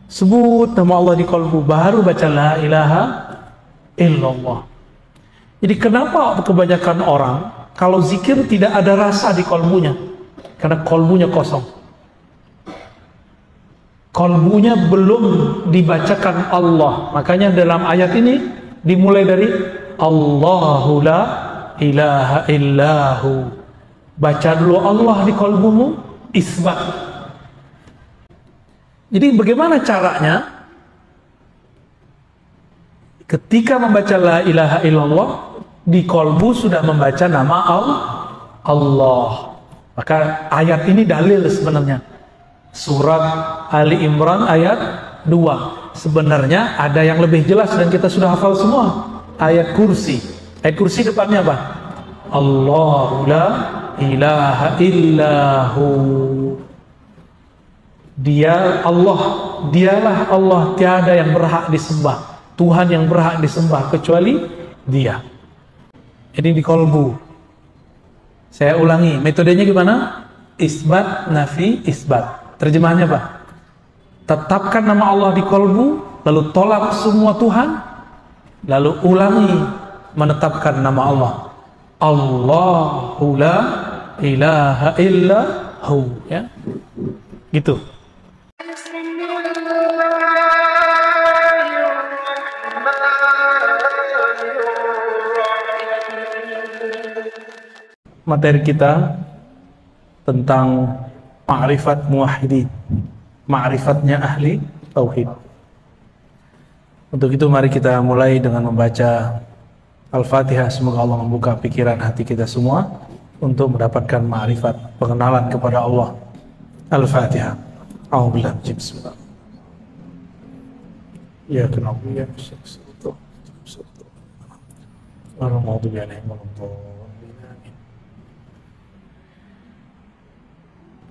sebut nama Allah di kolbu, baru baca la ilaha illallah. Jadi kenapa kebanyakan orang kalau zikir tidak ada rasa di kolbunya? Karena kolbunya kosong. Kolbunya belum dibacakan Allah. Makanya dalam ayat ini dimulai dari Allahu la ilaha illahu. Baca dulu Allah di kolbumu, isbat. Jadi bagaimana caranya? Ketika membaca la ilaha illallah, di kolbu sudah membaca nama Allah. Maka ayat ini dalil sebenarnya. Surat Ali Imran ayat 2. Sebenarnya ada yang lebih jelas dan kita sudah hafal semua. Ayat kursi. Ayat kursi depannya apa? Allahu la ilaha illahu. Dia Allah, dialah Allah, tiada yang berhak disembah, Tuhan yang berhak disembah kecuali Dia. Ini di kolbu. Saya ulangi, metodenya gimana? Isbat, nafi, isbat. Terjemahannya apa? Tetapkan nama Allah di kolbu, lalu tolak semua Tuhan, lalu ulangi menetapkan nama Allah. Allahu la ilaha illahu, ya. Gitu. Materi kita tentang ma'rifat muwahhidin, ma'rifatnya ahli tauhid. Untuk itu mari kita mulai dengan membaca Al-Fatihah. Semoga Allah membuka pikiran hati kita semua untuk mendapatkan ma'rifat, pengenalan kepada Allah. Al-Fatihah. A'udzubillahi minasyaitonir rajim. Ya kenapa ya sesuatu.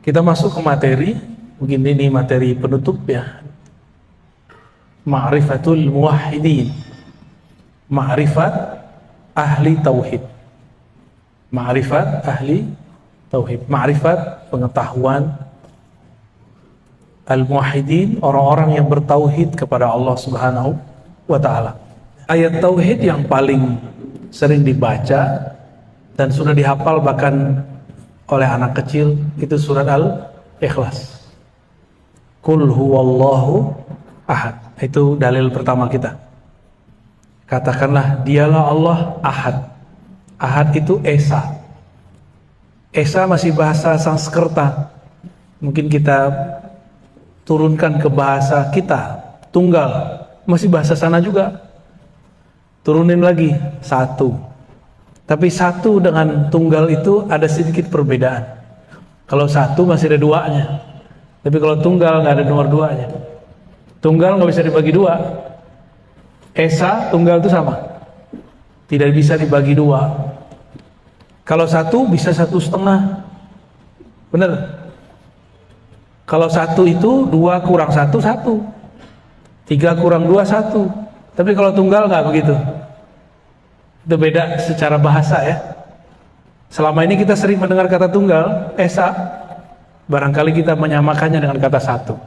Kita masuk ke materi. Begini nih materi penutup ya. Ma'rifatul muwahhidin. Ma'rifat ahli tauhid. Ma'rifat ahli tauhid. Ma'rifat pengetahuan al-muwahhidin, orang-orang yang bertauhid kepada Allah Subhanahu wa taala. Ayat tauhid yang paling sering dibaca dan sudah dihafal bahkan oleh anak kecil itu surat Al-Ikhlas. Qul huwallahu ahad. Itu dalil pertama kita. Katakanlah dialah Allah ahad. Ahad itu Esa. Esa masih bahasa Sanskerta. Mungkin kita turunkan ke bahasa kita, tunggal, masih bahasa sana juga. Turunin lagi, satu. Tapi satu dengan tunggal itu ada sedikit perbedaan. Kalau satu masih ada duanya, tapi kalau tunggal nggak ada nomor duanya. Tunggal nggak bisa dibagi dua. Esa tunggal itu sama, tidak bisa dibagi dua. Kalau satu bisa 1,5, bener. Kalau satu itu 2 kurang 1, 1. 3 kurang 2, 1. Tapi kalau tunggal nggak begitu. Itu beda secara bahasa ya. Selama ini kita sering mendengar kata tunggal, Esa. Barangkali kita menyamakannya dengan kata satu.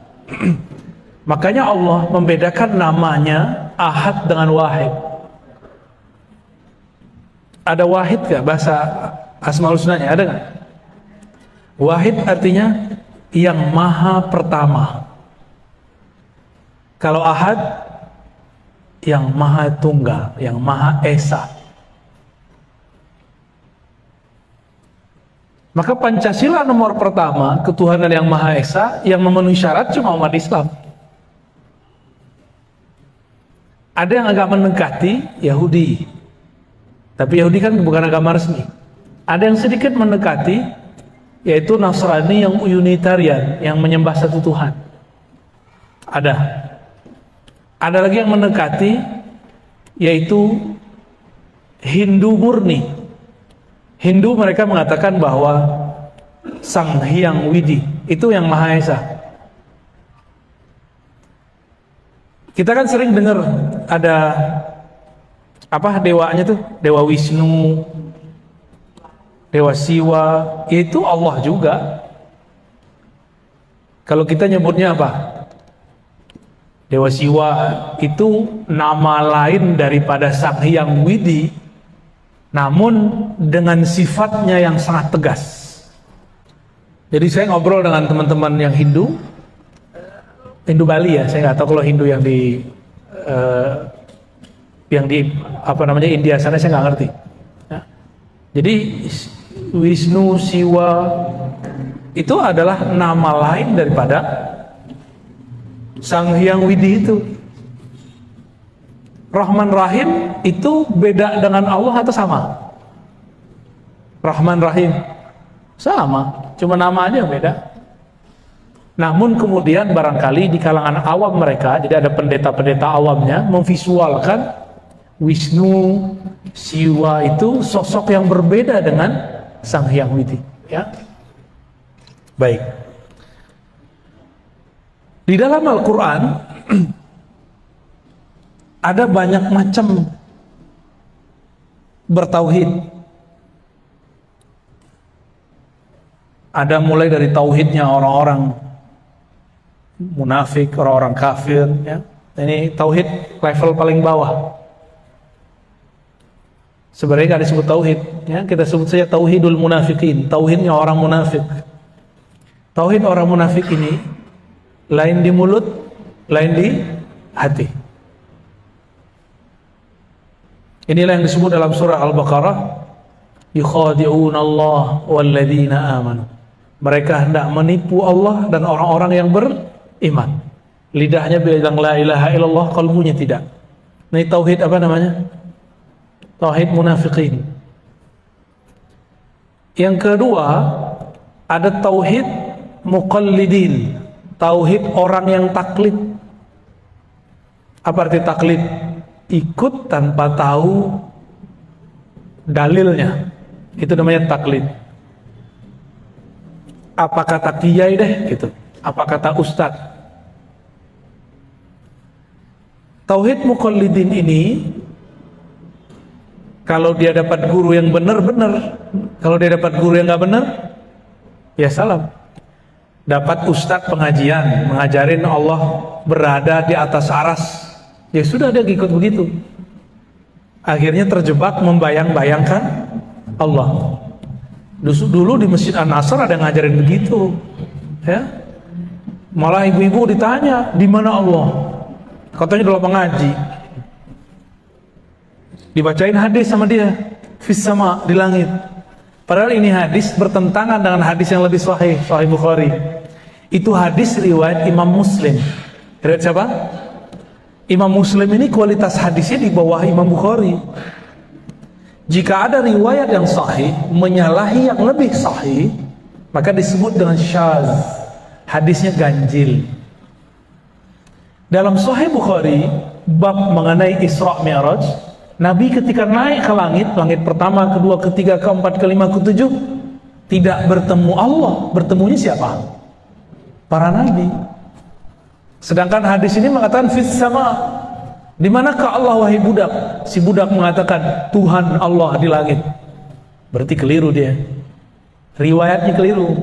Makanya Allah membedakan namanya Ahad dengan Wahid. Ada Wahid gak bahasa Asmaul Husnanya? Ada gak? Wahid artinya yang maha pertama. Kalau Ahad yang maha tunggal, yang maha esa. Maka Pancasila nomor pertama, ketuhanan yang maha esa, yang memenuhi syarat cuma umat Islam. Ada yang agak mendekati Yahudi, tapi Yahudi kan bukan agama resmi. Ada yang sedikit mendekati, yaitu Nasrani yang Unitarian, yang menyembah satu Tuhan. Ada lagi yang mendekati, yaitu Hindu murni. Hindu mereka mengatakan bahwa Sang Hyang Widi itu yang Maha Esa. Kita kan sering dengar ada apa dewanya tuh, Dewa Wisnu, Dewa Siwa, itu Allah juga. Kalau kita nyebutnya apa? Dewa Siwa itu nama lain daripada Sang Hyang Widi, namun dengan sifatnya yang sangat tegas. Jadi saya ngobrol dengan teman-teman yang Hindu Bali ya, saya nggak tahu kalau Hindu yang di apa namanya India sana saya nggak ngerti. Ya. Jadi Wisnu Siwa itu adalah nama lain daripada Sang Hyang Widi itu. Rahman Rahim itu beda dengan Allah atau sama? Rahman Rahim sama, cuma namanya beda. Namun kemudian barangkali di kalangan awam mereka, jadi ada pendeta-pendeta awamnya memvisualkan Wisnu Siwa itu sosok yang berbeda dengan Sang Hyang Widi. Ya, baik. Di dalam Al-Quran ada banyak macam bertauhid. Ada mulai dari tauhidnya orang-orang munafik, orang-orang kafir. Ya. Ini tauhid level paling bawah. Sebenarnya nggak disebut tauhid. Ya. Kita sebut saja tauhidul munafikin. Tauhidnya orang munafik. Tauhid orang munafik ini lain di mulut, lain di hati. Inilah yang disebut dalam surah Al-Baqarah, yukhadi'una Allah walladzina amanu. Mereka hendak menipu Allah dan orang-orang yang beriman. Lidahnya bilang la ilaha illallah, qalbunya tidak. Ini tauhid apa namanya? Tauhid munafiqin. Yang kedua, ada tauhid muqallidin. Tauhid orang yang taklid. Apa arti taklid? Ikut tanpa tahu dalilnya. Itu namanya taklid. Apa kata kiai deh gitu. Apa kata ustadz. Tauhid muqallidin ini, kalau dia dapat guru yang benar-benar, kalau dia dapat guru yang nggak benar, ya salam. Dapat ustadz pengajian mengajarin Allah berada di atas aras, ya sudah dia ikut begitu. Akhirnya terjebak membayang-bayangkan Allah. Dulu di Masjid An-Nasr ada yang ngajarin begitu, ya. Malah ibu-ibu ditanya di mana Allah, katanya dalam mengaji. Dibacain hadis sama dia, fis sama, di langit. Padahal ini hadis bertentangan dengan hadis yang lebih sahih, Sahih Bukhari. Itu hadis riwayat Imam Muslim. Riwayat siapa? Imam Muslim ini kualitas hadisnya di bawah Imam Bukhari. Jika ada riwayat yang sahih menyalahi yang lebih sahih, maka disebut dengan syadz. Hadisnya ganjil. Dalam Sahih Bukhari, bab mengenai Isra Mi'raj, Nabi ketika naik ke langit, langit pertama, kedua, ketiga, keempat, kelima, ketujuh, tidak bertemu Allah. Bertemunya siapa? Para nabi. Sedangkan hadis ini mengatakan fis sama. Di manakah Allah wahai budak? Si budak mengatakan Tuhan Allah di langit. Berarti keliru dia. Riwayatnya keliru.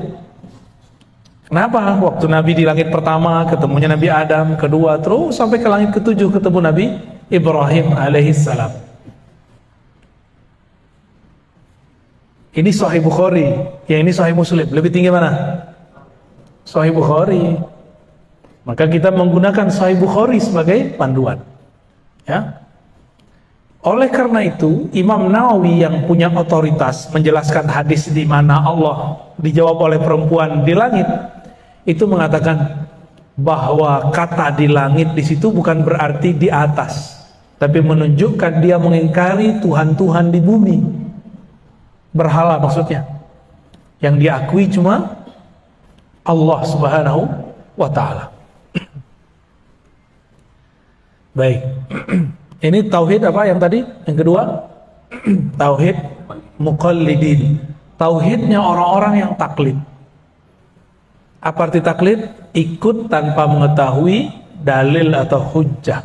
Kenapa? Waktu Nabi di langit pertama ketemunya Nabi Adam, kedua terus sampai ke langit ketujuh ketemu Nabi Ibrahim alaihissalam. Ini Sahih Bukhari, yang ini Sahih Muslim. Lebih tinggi mana? Sahih Bukhari. Maka kita menggunakan Sahih Bukhari sebagai panduan. Ya. Oleh karena itu, Imam Nawawi yang punya otoritas menjelaskan hadis di mana Allah dijawab oleh perempuan di langit, itu mengatakan bahwa kata di langit di situ bukan berarti di atas, tapi menunjukkan dia mengingkari Tuhan-Tuhan di bumi. Berhala maksudnya. Yang diakui cuma Allah Subhanahu wa ta'ala. Baik. Ini tauhid apa yang tadi? Yang kedua, tauhid muqallidin. Tauhidnya orang-orang yang taklid. Apa arti taklid? Ikut tanpa mengetahui dalil atau hujjah.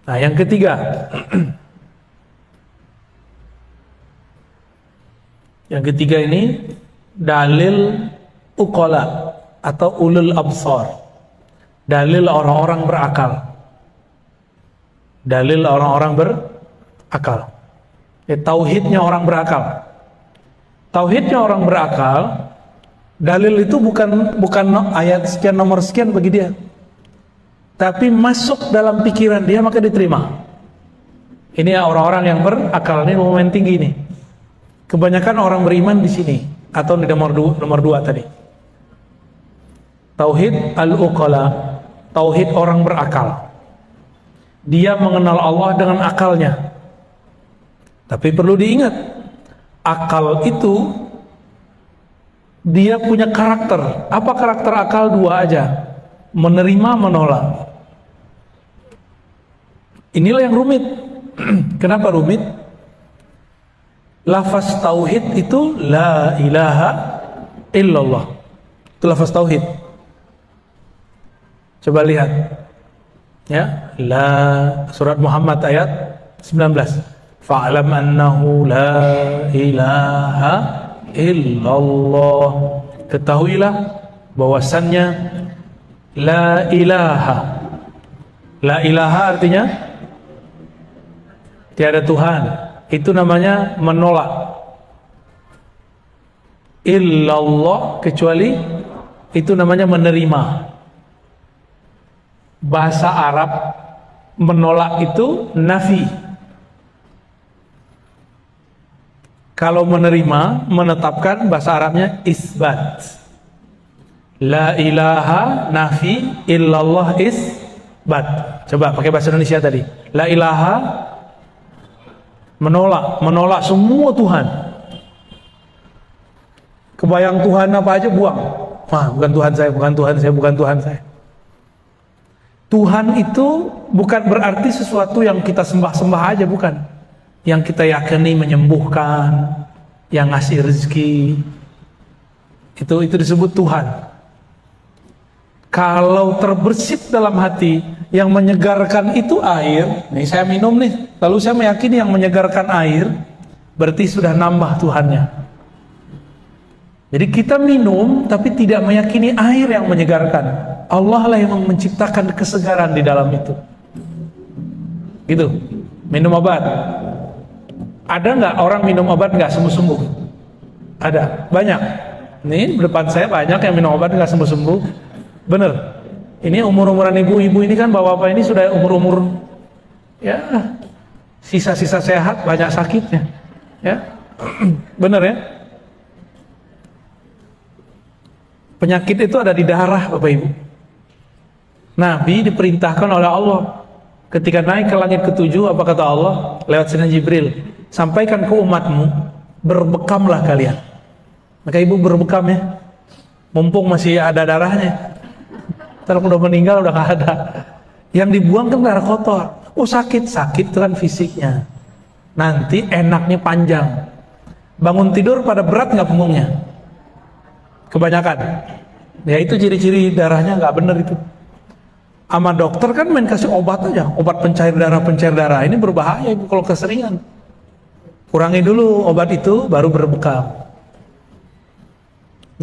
Nah, yang ketiga. Yang ketiga ini dalil uqala. atau ulul absar, dalil orang-orang berakal. Dalil orang-orang berakal. Tauhidnya orang berakal. Tauhidnya orang berakal, dalil itu bukan ayat sekian nomor sekian bagi dia, tapi masuk dalam pikiran dia maka diterima. Ini orang-orang yang berakal, ini momen tinggi nih. Kebanyakan orang beriman di sini atau di nomor dua tadi. Tauhid al-uqala, tauhid orang berakal. Dia mengenal Allah dengan akalnya. Tapi perlu diingat, akal itu dia punya karakter. Apa karakter akal? Dua aja, menerima, menolak. Inilah yang rumit. Kenapa rumit? Lafaz tauhid itu la ilaha illallah. Itu lafaz tauhid. Coba lihat. Ya, surat Muhammad ayat 19. Fa'lam annahu la ilaha illallah. Ketahuilah bahwasannya la ilaha. La ilaha artinya tiada Tuhan. Itu namanya menolak. Illallah, kecuali, itu namanya menerima. Bahasa Arab menolak itu nafi. Kalau menerima, menetapkan, bahasa Arabnya isbat. La ilaha nafi, illallah isbat. Coba pakai bahasa Indonesia tadi. La ilaha menolak semua Tuhan. Kebayang Tuhan apa aja buang. Wah, bukan Tuhan saya, bukan Tuhan saya, bukan Tuhan saya. Tuhan itu bukan berarti sesuatu yang kita sembah-sembah aja, bukan. Yang kita yakini menyembuhkan, yang ngasih rezeki. Itu disebut Tuhan. Kalau terbersit dalam hati, yang menyegarkan itu air. Nih saya minum nih, lalu saya meyakini yang menyegarkan air, berarti sudah nambah Tuhannya. Jadi kita minum tapi tidak meyakini air yang menyegarkan. Allah lah yang menciptakan kesegaran di dalam itu. Gitu. Minum obat. Ada nggak orang minum obat nggak sembuh-sembuh? Ada, banyak. Nih depan saya banyak yang minum obat nggak sembuh-sembuh. Bener. Ini umur-umuran ibu-ibu ini kan, bapak-bapak ini sudah umur-umur ya sisa-sisa sehat, banyak sakitnya. Ya, bener ya. Penyakit itu ada di darah, Bapak Ibu. Nabi diperintahkan oleh Allah ketika naik ke langit ketujuh, apa kata Allah lewat Sayyidina Jibril, sampaikan ke umatmu, berbekamlah kalian. Maka ibu berbekam ya, mumpung masih ada darahnya. Kalau udah meninggal udah gak ada. Yang dibuang kan darah kotor. Oh sakit itu kan fisiknya. Nanti enaknya panjang. Bangun tidur pada berat nggak punggungnya? Kebanyakan. Ya itu ciri-ciri darahnya nggak bener itu. Sama dokter kan main kasih obat aja, obat pencair darah. Ini berbahaya ibu kalau keseringan. Kurangi dulu obat itu, baru berbekam.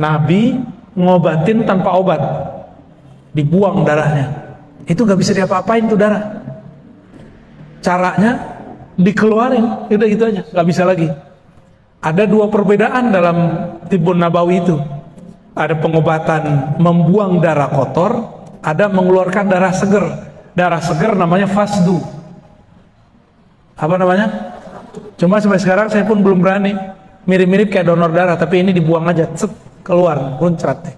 Nabi ngobatin tanpa obat, dibuang darahnya. Itu nggak bisa diapa-apain tuh darah. Caranya dikeluarin, udah gitu aja, nggak bisa lagi. Ada dua perbedaan dalam Tibbun Nabawi itu. Ada pengobatan membuang darah kotor, ada mengeluarkan darah seger. Darah seger namanya fasdu. Apa namanya? Cuma sampai sekarang saya pun belum berani. Mirip-mirip kayak donor darah, tapi ini dibuang aja, set, keluar, muncrat.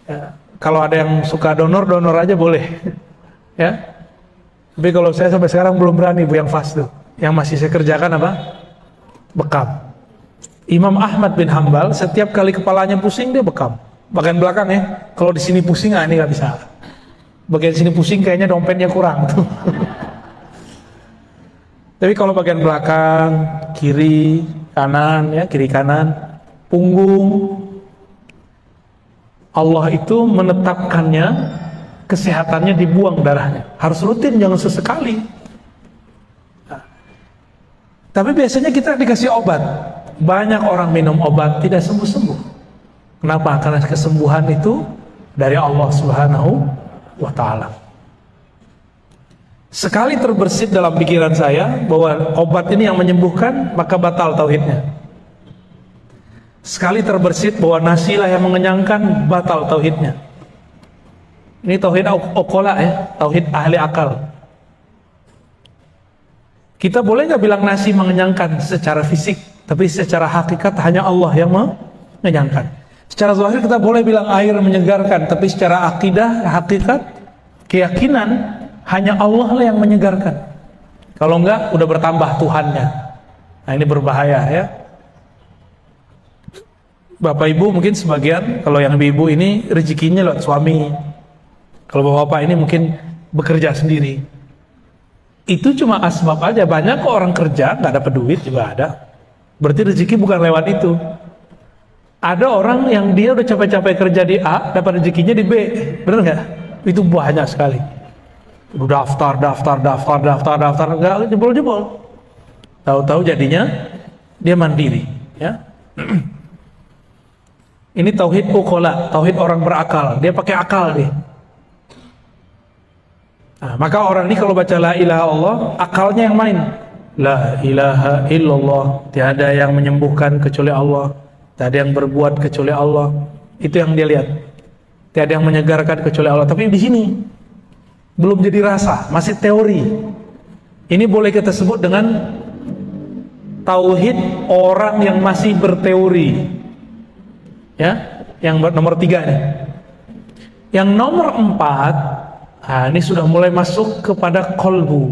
Ya, kalau ada yang suka donor aja boleh. Ya. Tapi kalau saya sampai sekarang belum berani bu yang fasdu. Yang masih saya kerjakan apa? Bekam. Imam Ahmad bin Hambal setiap kali kepalanya pusing dia bekam. Bagian belakang ya. Kalau di sini pusing ini nggak bisa. Bagian sini pusing kayaknya dompetnya kurang tuh. Tapi kalau bagian belakang, kiri, kanan ya, kiri kanan, punggung, Allah itu menetapkannya, kesehatannya dibuang darahnya. Harus rutin, jangan sesekali. Nah, tapi biasanya kita dikasih obat. Banyak orang minum obat tidak sembuh-sembuh. Kenapa? Karena kesembuhan itu dari Allah Subhanahu wa Ta'ala. Sekali terbersit dalam pikiran saya bahwa obat ini yang menyembuhkan, maka batal tauhidnya. Sekali terbersit bahwa nasilah yang mengenyangkan, batal tauhidnya. Ini tauhid okola ya, tauhid ahli akal. Kita boleh nggak bilang nasi mengenyangkan secara fisik, tapi secara hakikat hanya Allah yang mengenyangkan. Secara zahir kita boleh bilang air menyegarkan, tapi secara akidah, hakikat, keyakinan hanya Allah lah yang menyegarkan. Kalau enggak, udah bertambah Tuhannya. Nah ini berbahaya ya. Bapak ibu mungkin sebagian, kalau yang ibu ini rezekinya lewat suami. Kalau bapak ini mungkin bekerja sendiri. Itu cuma asbab aja. Banyak kok orang kerja nggak dapat duit juga ada. Berarti rezeki bukan lewat itu. Ada orang yang dia udah capek-capek kerja di A, dapat rezekinya di B. Bener nggak? Itu banyak sekali. Udah daftar, nggak jebol-jebol. Tahu-tahu jadinya dia mandiri. Ya. Ini tauhid uqala, tauhid orang berakal. Dia pakai akal nih. Nah, maka orang ini kalau baca la ilaha Allah, akalnya yang main. La ilaha illallah, tiada yang menyembuhkan kecuali Allah, tiada yang berbuat kecuali Allah. Itu yang dia lihat. Tiada yang menyegarkan kecuali Allah. Tapi di sini belum jadi rasa, masih teori. Ini boleh kita sebut dengan tauhid orang yang masih berteori. Ya, yang nomor 3 nih. Yang nomor 4, nah ini sudah mulai masuk kepada kolbu.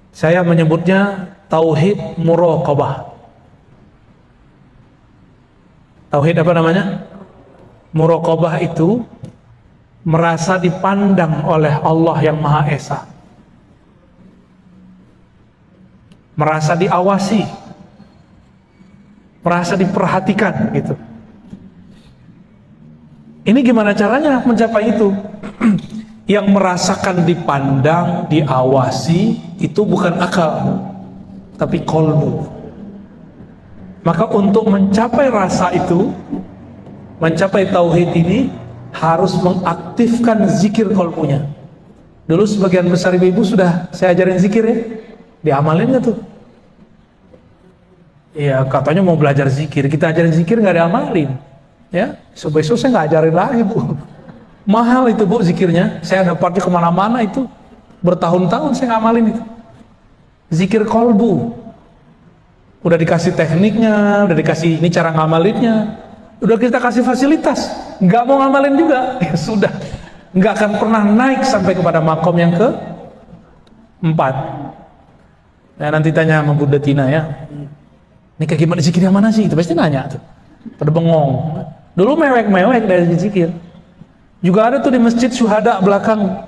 Saya menyebutnya tauhid muraqabah. Tauhid apa namanya? Muraqabah itu merasa dipandang oleh Allah yang Maha Esa, merasa diawasi, merasa diperhatikan gitu. Ini gimana caranya mencapai itu? Yang merasakan dipandang, diawasi itu bukan akal, tapi kolbu. Maka untuk mencapai rasa itu, mencapai tauhid ini, harus mengaktifkan zikir kolbunya. Dulu sebagian besar ibu-ibu sudah saya ajarin zikir ya, diamalin nggak tuh? Iya katanya mau belajar zikir, kita ajarin zikir nggak diamalin. Ya, besok saya nggak ajarin lagi bu. Mahal itu bu zikirnya, saya dapatnya kemana-mana itu, bertahun-tahun saya ngamalin itu. Zikir kolbu, udah dikasih tekniknya, udah dikasih ini cara ngamalinnya, udah kita kasih fasilitas, nggak mau ngamalin juga, ya sudah, nggak akan pernah naik sampai kepada makom yang ke-4. Nah, nanti tanya sama Bunda Tina ya, ini kayak gimana zikir yang mana sih? Itu pasti nanya tuh, pada bengong. Dulu mewek-mewek dari zikir. Juga ada tuh di masjid Syuhada belakang,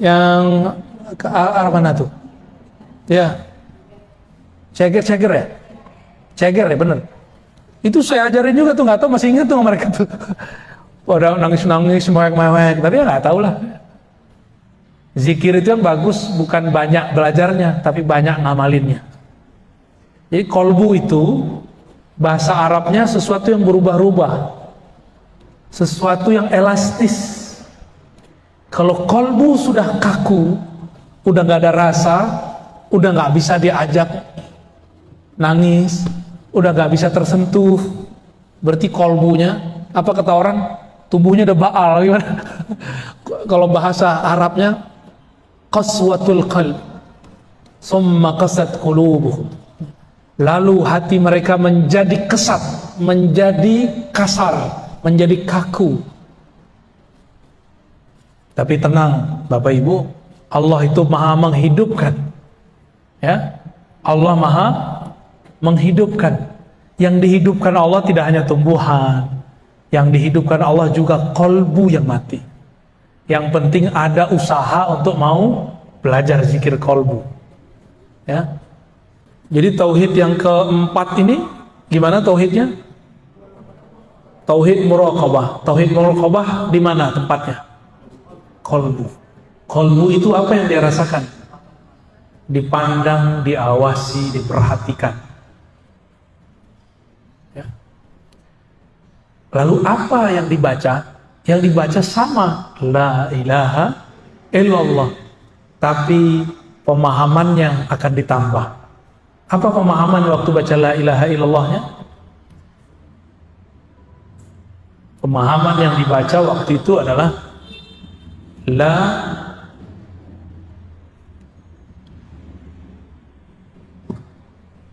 yang ke arah mana tuh? Ya, Ceger ya, Ceger ya bener. Itu saya ajarin juga tuh, nggak tahu masih ingat tuh mereka tuh. Pada nangis-nangis, mewek-mewek, tapi ya nggak tahu lah. Zikir itu yang bagus bukan banyak belajarnya, tapi banyak ngamalinnya. Jadi kolbu itu bahasa Arabnya sesuatu yang berubah-ubah, sesuatu yang elastis. Kalau kolbu sudah kaku, udah nggak ada rasa, udah nggak bisa diajak nangis, udah gak bisa tersentuh, berarti kolbunya, apa kata orang, tubuhnya udah baal gimana? Kalau bahasa Arabnya qaswatul qalb summa qasat qulubuhum, lalu hati mereka menjadi kesat, menjadi kasar, menjadi kaku. Tapi tenang Bapak Ibu, Allah itu maha menghidupkan ya, Allah maha menghidupkan. Yang dihidupkan Allah tidak hanya tumbuhan, yang dihidupkan Allah juga kolbu yang mati. Yang penting ada usaha untuk mau belajar zikir kolbu ya. Jadi tauhid yang ke-4 ini gimana tauhidnya? Tauhid muraqabah. Tauhid muraqabah di mana tempatnya? Kolbu. Kolbu itu apa yang dia rasakan? Dipandang, diawasi, diperhatikan. Lalu apa yang dibaca? Yang dibaca sama, la ilaha illallah. Tapi pemahaman yang akan ditambah. Apa pemahaman waktu baca la ilaha illallahnya? Pemahaman yang dibaca waktu itu adalah la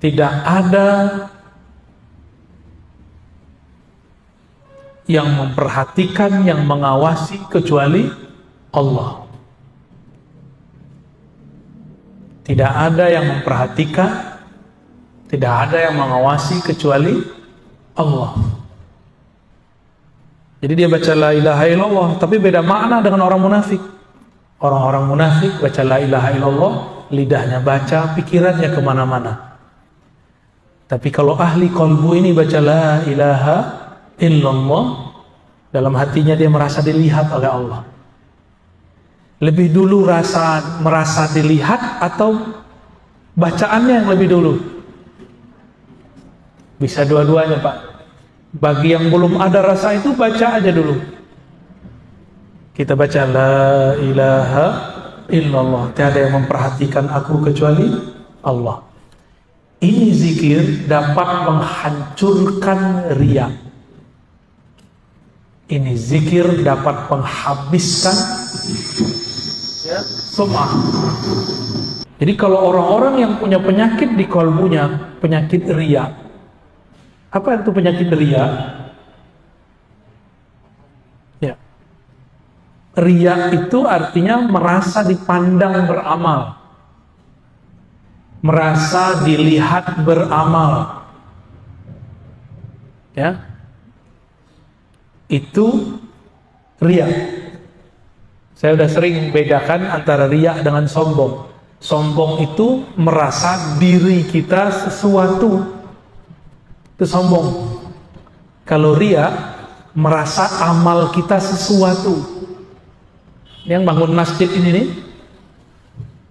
tidak ada yang memperhatikan, yang mengawasi kecuali Allah. Tidak ada yang memperhatikan, tidak ada yang mengawasi kecuali Allah. Jadi dia baca la ilaha illallah, tapi beda makna dengan orang munafik. Orang-orang munafik baca la ilaha illallah, lidahnya baca, pikirannya kemana-mana. Tapi kalau ahli qalbu ini baca la ilaha illallah, dalam hatinya dia merasa dilihat oleh Allah. Lebih dulu merasa dilihat atau bacaannya yang lebih dulu? Bisa dua-duanya, Pak. Bagi yang belum ada rasa itu, baca aja dulu. Kita baca la ilaha illallah, tiada yang memperhatikan aku kecuali Allah. Ini zikir dapat menghancurkan riya. Ini zikir dapat menghabiskan sum'ah. Jadi kalau orang-orang yang punya penyakit di kalbunya, penyakit riya. Apa itu penyakit riya? Ya. Riya itu artinya merasa dipandang beramal, merasa dilihat beramal. Ya. Itu riya. Saya sudah sering bedakan antara riya dengan sombong. Sombong itu merasa diri kita sesuatu. Itu sombong. Kalau riya merasa amal kita sesuatu. Yang bangun masjid ini nih,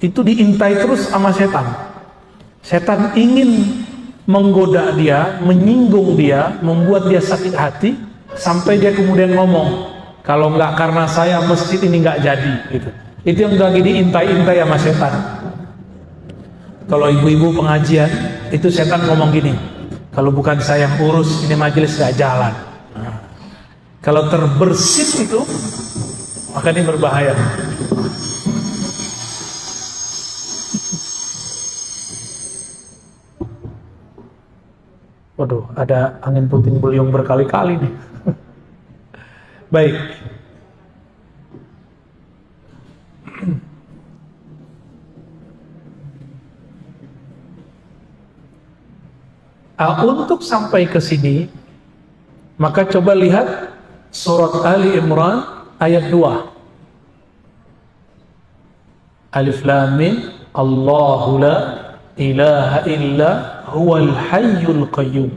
itu diintai terus sama setan. Setan ingin menggoda dia, menyinggung dia, membuat dia sakit hati, sampai dia kemudian ngomong, kalau nggak karena saya masjid ini nggak jadi, gitu. Itu yang lagi diintai-intai sama setan. Kalau ibu-ibu pengajian, itu setan ngomong gini, kalau bukan saya yang urus, ini majelis nggak jalan. Nah, kalau terbersit itu, maka ini berbahaya. Waduh, ada angin puting beliung berkali-kali nih. Baik. Untuk sampai ke sini, maka coba lihat surat Ali Imran ayat 2. Alif Lam Mim, Allahu la ilaha illa huwal hayyul qayyum.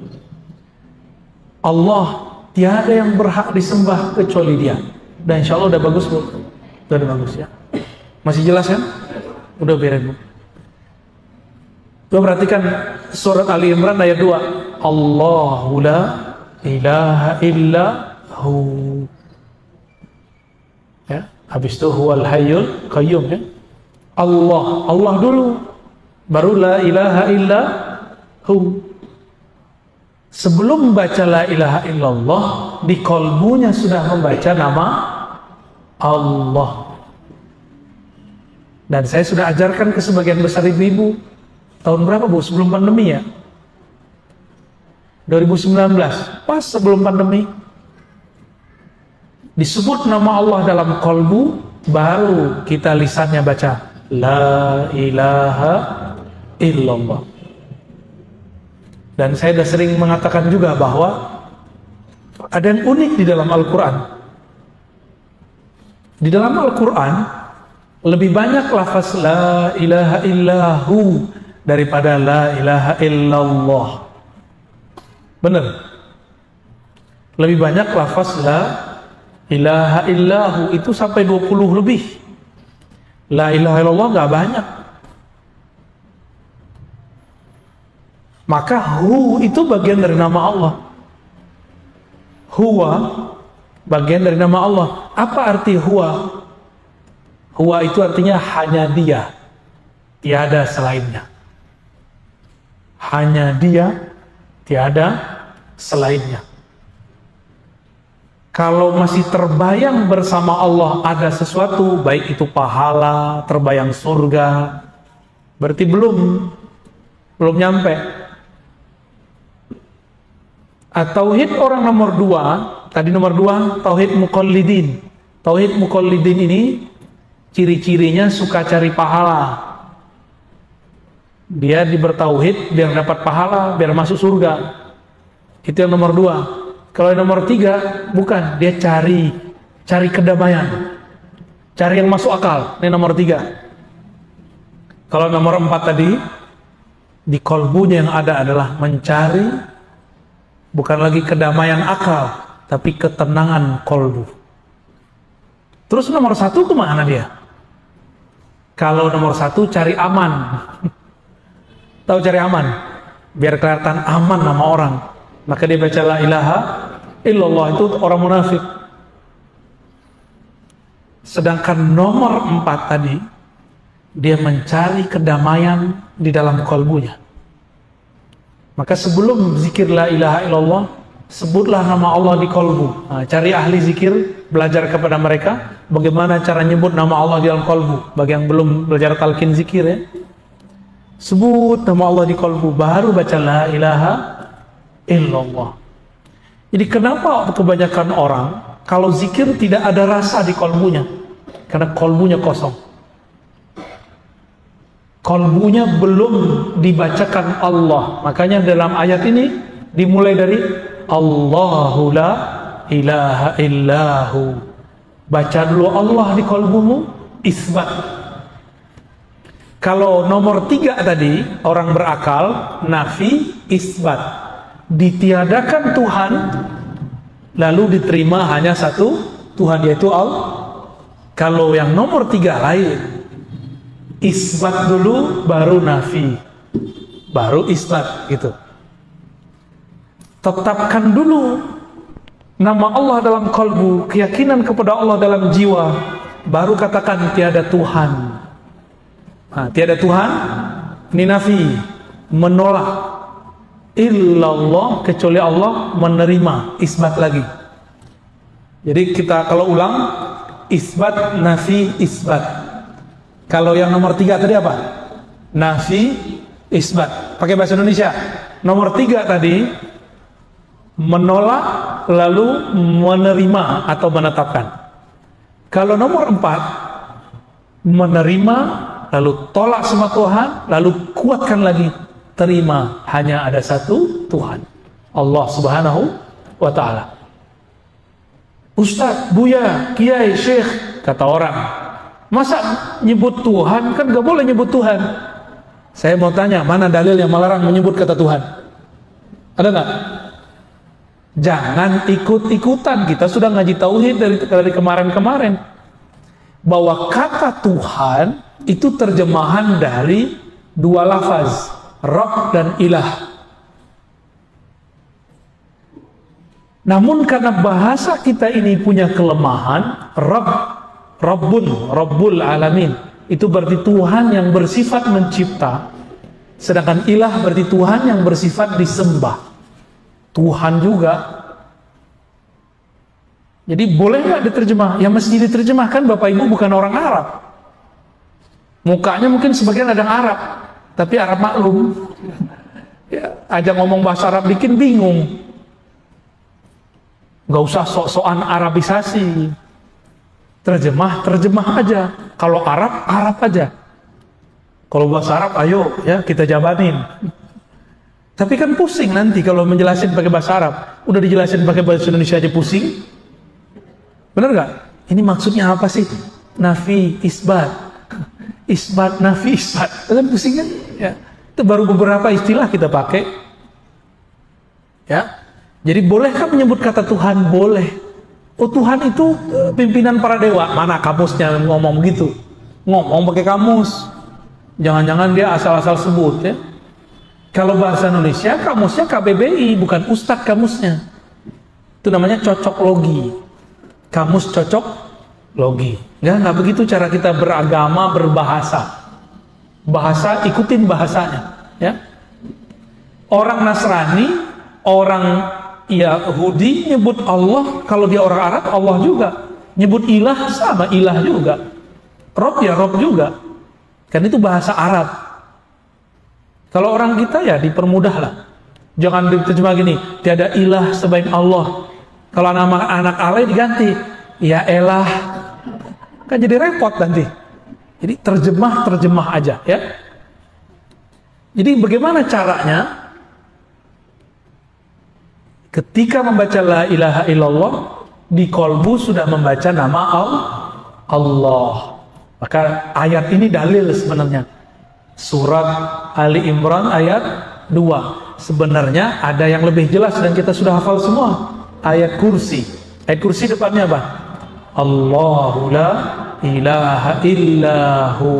Allah tiada yang berhak disembah kecuali Dia. Dan insya Allah udah bagus, Bu. Udah bagus ya. Masih jelas kan? Udah beres, Bu. Coba perhatikan surat Ali Imran ayat 2. Allahu la ilaha illa hu. Ya, habis itu huwal hayyul qayyum ya. Allah dulu, baru la ilaha illa hu. Sebelum baca la ilaha illallah, di kolbunya sudah membaca nama Allah. Dan saya sudah ajarkan ke sebagian besar ibu-ibu. Tahun berapa, Bu? Sebelum pandemi ya? 2019, pas sebelum pandemi. Disebut nama Allah dalam kolbu, baru kita lisannya baca la ilaha illallah. Dan saya sudah sering mengatakan juga bahwa ada yang unik di dalam Al-Quran. Di dalam Al-Quran lebih banyak lafaz la ilaha illahu daripada la ilaha illallah. Benar? Lebih banyak lafaz la ilaha illahu itu sampai 20 lebih. La ilaha illallah nggak banyak. Maka hu itu bagian dari nama Allah. Huwa bagian dari nama Allah. Apa arti huwa? Huwa itu artinya hanya dia, tiada selainnya. Hanya dia, tiada selainnya. Kalau masih terbayang bersama Allah ada sesuatu, baik itu pahala, terbayang surga, berarti belum nyampe. Tauhid orang nomor 2, tadi nomor 2 tauhid muqallidin. Tauhid muqallidin ini ciri-cirinya suka cari pahala. Dia bertauhid biar dapat pahala, biar masuk surga. Itu yang nomor 2. Kalau yang nomor 3 bukan, dia cari kedamaian, cari yang masuk akal. Ini nomor 3. Kalau nomor 4 tadi, di kolbunya yang ada adalah mencari bukan lagi kedamaian akal, tapi ketenangan kolbu. Terus nomor 1 kemana dia? Kalau nomor 1 cari aman. Tahu cari aman? Biar kelihatan aman nama orang. Maka dia baca la ilaha illallah, itu orang munafik. Sedangkan nomor 4 tadi, dia mencari kedamaian di dalam kolbunya. Maka sebelum zikir la ilaha illallah, sebutlah nama Allah di kolbu. Nah, cari ahli zikir, belajar kepada mereka bagaimana cara nyebut nama Allah di dalam kolbu. Bagi yang belum belajar talqin zikir ya, sebut nama Allah di kolbu, baru baca la ilaha illallah. Jadi kenapa kebanyakan orang kalau zikir tidak ada rasa di kolbunya? Karena kolbunya kosong. Kolbunya belum dibacakan Allah. Makanya dalam ayat ini dimulai dari Allahu la ilaha illahu. Baca dulu Allah di kolbumu, isbat. Kalau nomor 3 tadi, orang berakal, nafi, isbat. Ditiadakan Tuhan, lalu diterima hanya satu Tuhan, yaitu Allah. Kalau yang nomor 3 lain, isbat dulu, baru nafi, baru isbat gitu. Tetapkan dulu nama Allah dalam kalbu, keyakinan kepada Allah dalam jiwa, baru katakan tiada Tuhan. Nah, tiada Tuhan, ini nafi, menolak. Illallah, kecuali Allah, menerima, isbat lagi. Jadi kita kalau ulang, isbat, nafi, isbat. Kalau yang nomor 3 tadi apa? Nafi, isbat. Pakai bahasa Indonesia. Nomor 3 tadi menolak, lalu menerima atau menetapkan. Kalau nomor 4 menerima, lalu tolak semua Tuhan, lalu kuatkan lagi, terima hanya ada satu Tuhan, Allah Subhanahu wa Ta'ala. Ustadz, Buya, Kiai, Syekh, kata orang, masa nyebut Tuhan? Kan gak boleh nyebut Tuhan. Saya mau tanya, mana dalil yang melarang menyebut kata Tuhan? Ada nggak? Jangan ikut-ikutan. Kita sudah ngaji tauhid dari kemarin-kemarin, bahwa kata Tuhan itu terjemahan dari 2 lafaz, Rabb dan Ilah. Namun karena bahasa kita ini punya kelemahan, Rabbul Alamin, itu berarti Tuhan yang bersifat mencipta, sedangkan Ilah berarti Tuhan yang bersifat disembah. Tuhan juga. Jadi boleh nggak diterjemah? Ya mesti diterjemahkan. Bapak Ibu bukan orang Arab. Mukanya mungkin sebagian ada yang Arab, tapi Arab maklum. Ya, aja ngomong bahasa Arab bikin bingung. Nggak usah sok-sokan Arabisasi. Terjemah aja. Kalau Arab, Arab aja. Kalau bahasa Arab, ayo ya kita jabanin. Tapi kan pusing nanti kalau menjelasin pakai bahasa Arab. Udah dijelasin pakai bahasa Indonesia aja pusing. Bener gak? Ini maksudnya apa sih? Nafi, isbat. Isbat, nafi, isbat. Kan pusing kan? Ya. Itu baru beberapa istilah kita pakai. Ya. Jadi bolehkah menyebut kata Tuhan? Boleh. Oh, Tuhan itu pimpinan para dewa. Mana kamusnya ngomong gitu? Ngomong pakai kamus. Jangan-jangan dia asal-asal sebut ya. Kalau bahasa Indonesia kamusnya KBBI, bukan Ustadz kamusnya. Itu Itu namanya cocok logi. Kamus cocok logi. Nggak begitu cara kita beragama, berbahasa. Bahasa, ikutin bahasanya. Ya. Orang Nasrani, orang Yahudi nyebut Allah, kalau dia orang Arab, Allah juga. Nyebut ilah sama, ilah juga. Rob ya Rob juga. Kan itu bahasa Arab. Kalau orang kita ya dipermudah lah. Jangan diterjemah gini, tiada ilah selain Allah. Kalau nama anak alay diganti, ya elah. Kan jadi repot nanti. Jadi terjemah aja ya. Jadi bagaimana caranya? Ketika membaca la ilaha illallah, di kolbu sudah membaca nama Allah. Maka ayat ini dalil sebenarnya. Surat Ali Imran ayat 2. Sebenarnya ada yang lebih jelas dan kita sudah hafal semua. Ayat kursi. Ayat kursi depannya apa? Allahu la ilaha illahu.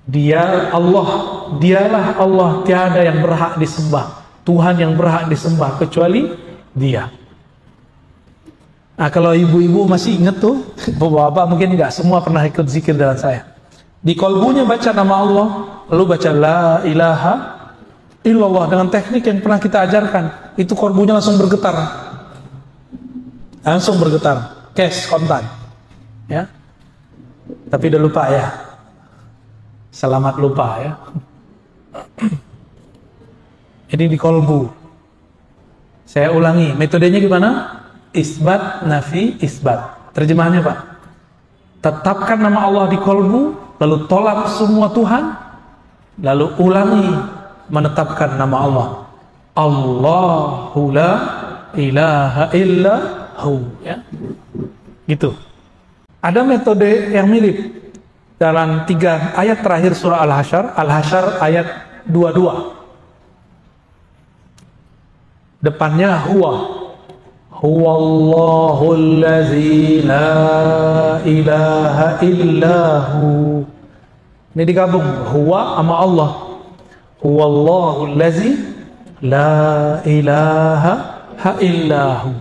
Dia Allah, dialah Allah, tiada yang berhak disembah. Tuhan yang berhak disembah kecuali Dia. Nah, kalau ibu-ibu masih ingat tuh, bapak-bapak mungkin nggak semua pernah ikut zikir dengan saya. Di kolbunya baca nama Allah, lalu baca la ilaha illallah dengan teknik yang pernah kita ajarkan. Itu kolbunya langsung bergetar. Langsung bergetar, cash kontan. Ya. Tapi udah lupa ya. Selamat lupa ya. Ini di kolbu. Saya ulangi, metodenya gimana? Isbat, nafi, isbat. Terjemahannya Pak, tetapkan nama Allah di kolbu, lalu tolak semua Tuhan, lalu ulangi menetapkan nama Allah. Allahu la ilaha illahu. Ya. Gitu. Ada metode yang mirip dalam 3 ayat terakhir surah Al-Hasyr. Al-Hasyr ayat 22. Depannya huwa. Huwallahul ladzi la ilaha illahu. Ini digabung huwa sama Allah. Huwallahul ladzi la ilaha illahu.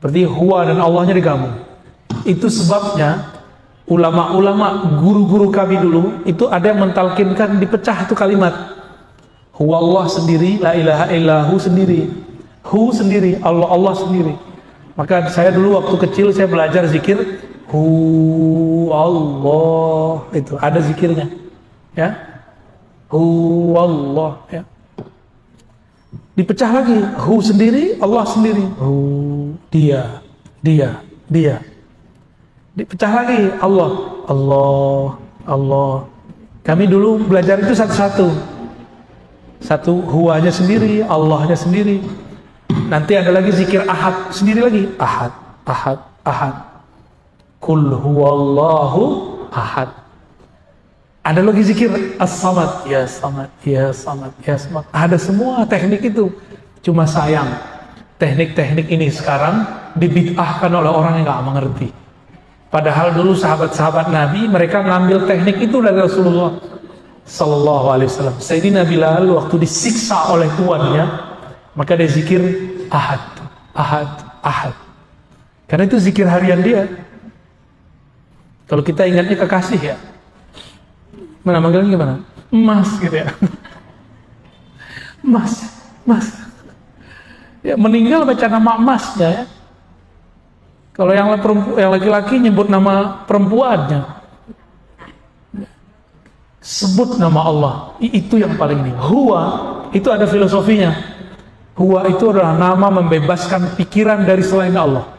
Berarti huwa dan Allahnya digabung. Itu sebabnya ulama-ulama, guru-guru kami dulu itu ada yang mentalkinkan dipecah itu kalimat. Huwallah sendiri, la ilaha illahu sendiri. Hu sendiri, Allah sendiri. Maka saya dulu waktu kecil saya belajar zikir Hu Allah, itu ada zikirnya. Ya. Hu Allah, ya. Dipecah lagi, Hu sendiri, Allah sendiri. Hu, dia. Dipecah lagi, Allah. Kami dulu belajar itu satu-satu. Satu huwanya sendiri, Allahnya sendiri. Nanti ada lagi zikir ahad sendiri lagi. Ahad. Kul huwallahu ahad. Ada lagi zikir as-samad, ya samad. Ada semua teknik itu. Cuma sayang, teknik-teknik ini sekarang dibid'ahkan oleh orang yang nggak mengerti. Padahal dulu sahabat-sahabat Nabi mereka ngambil teknik itu dari Rasulullah Sallallahu Alaihi Wasallam. Sayyidina Bilal waktu disiksa oleh tuannya, maka dia zikir ahad. Karena itu zikir harian dia. Kalau kita ingatnya kekasih ya, mana manggilnya gimana? Mas gitu ya. Mas. Ya meninggal baca nama emasnya ya. Kalau yang laki-laki nyebut nama perempuannya, sebut nama Allah. Itu yang paling ini. Huwa itu ada filosofinya. Huwa itu adalah nama membebaskan pikiran dari selain Allah.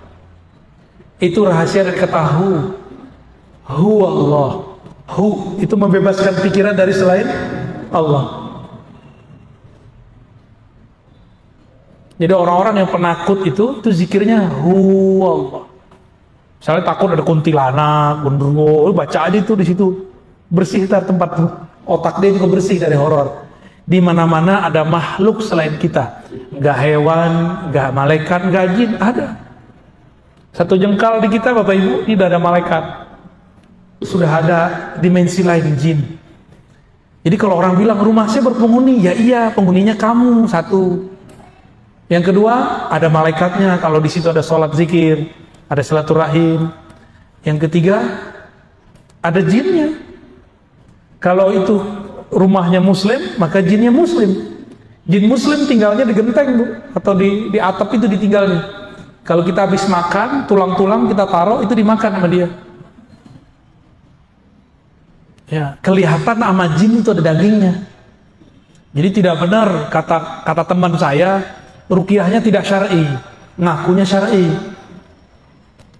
Itu rahasia dari kata hu. Huwa Allah. Hu itu membebaskan pikiran dari selain Allah. Jadi orang-orang yang penakut itu zikirnya Huwa Allah. Misalnya takut ada kuntilanak, gondrowo, baca aja itu di situ. Bersih tempat otak dia juga bersih dari horor. Di mana-mana ada makhluk selain kita. Gak hewan, gak malaikat, gak jin, ada. Satu jengkal di kita Bapak Ibu, tidak ada malaikat. Sudah ada dimensi lain, jin. Jadi kalau orang bilang rumah saya berpenghuni, ya iya penghuninya kamu satu. Yang kedua, ada malaikatnya kalau di situ ada sholat zikir, ada silaturahim. Yang ketiga, ada jinnya. Kalau itu rumahnya muslim, maka jinnya muslim. Jin muslim tinggalnya di genteng, Bu, atau di atap itu ditinggalnya. Kalau kita habis makan, tulang-tulang kita taruh, itu dimakan sama dia. Ya, kelihatan sama jin itu ada dagingnya. Jadi tidak benar kata teman saya, ruqyahnya tidak syar'i, ngakunya syar'i.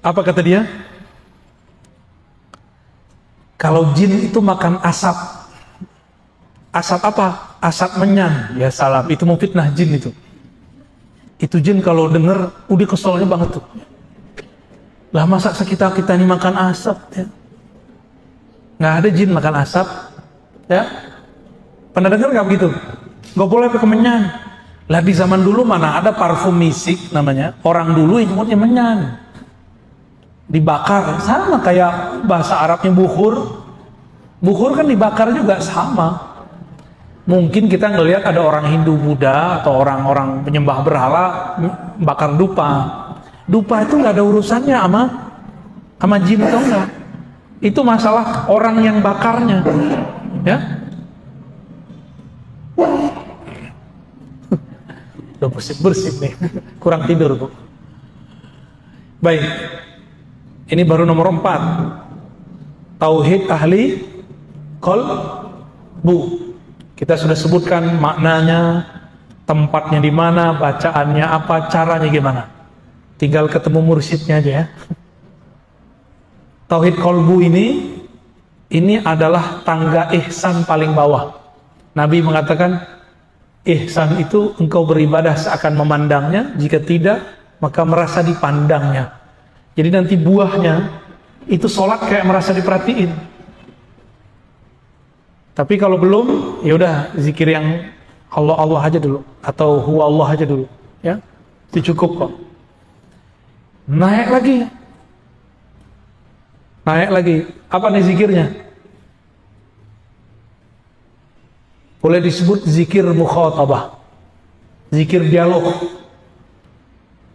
Apa kata dia? Kalau jin itu makan asap. Asap apa? Asap menyan. Ya salam, itu mau fitnah jin itu. Itu jin kalau denger, udah keselnya banget tuh. Lah masa kita ini makan asap ya? Nggak ada jin makan asap ya. Pernah dengar nggak begitu? Nggak boleh pakai menyan. Lah di zaman dulu mana ada parfum misik namanya. Orang dulu yang nyebutnya menyan. Dibakar, sama kayak bahasa Arabnya bukhur. Bukhur kan dibakar juga, sama. Mungkin kita ngelihat ada orang Hindu Buddha atau orang-orang penyembah berhala bakar dupa. Dupa itu nggak ada urusannya sama jin atau enggak. Itu masalah orang yang bakarnya, ya. Udah bersih nih, kurang tidur, Bu. Baik, ini baru nomor 4. Tauhid ahli qalbu. Kita sudah sebutkan maknanya, tempatnya di mana, bacaannya apa, caranya gimana. Tinggal ketemu mursyidnya aja ya. Tauhid qalbu ini adalah tangga ihsan paling bawah. Nabi mengatakan, ihsan itu engkau beribadah seakan memandangnya, jika tidak, maka merasa dipandangnya. Jadi nanti buahnya, itu sholat kayak merasa diperhatiin. Tapi kalau belum, ya udah zikir yang Allah aja dulu, atau huwa Allah aja dulu, ya. Itu cukup kok. Naik lagi. Apa nih zikirnya? Boleh disebut zikir mukhatabah, zikir dialog.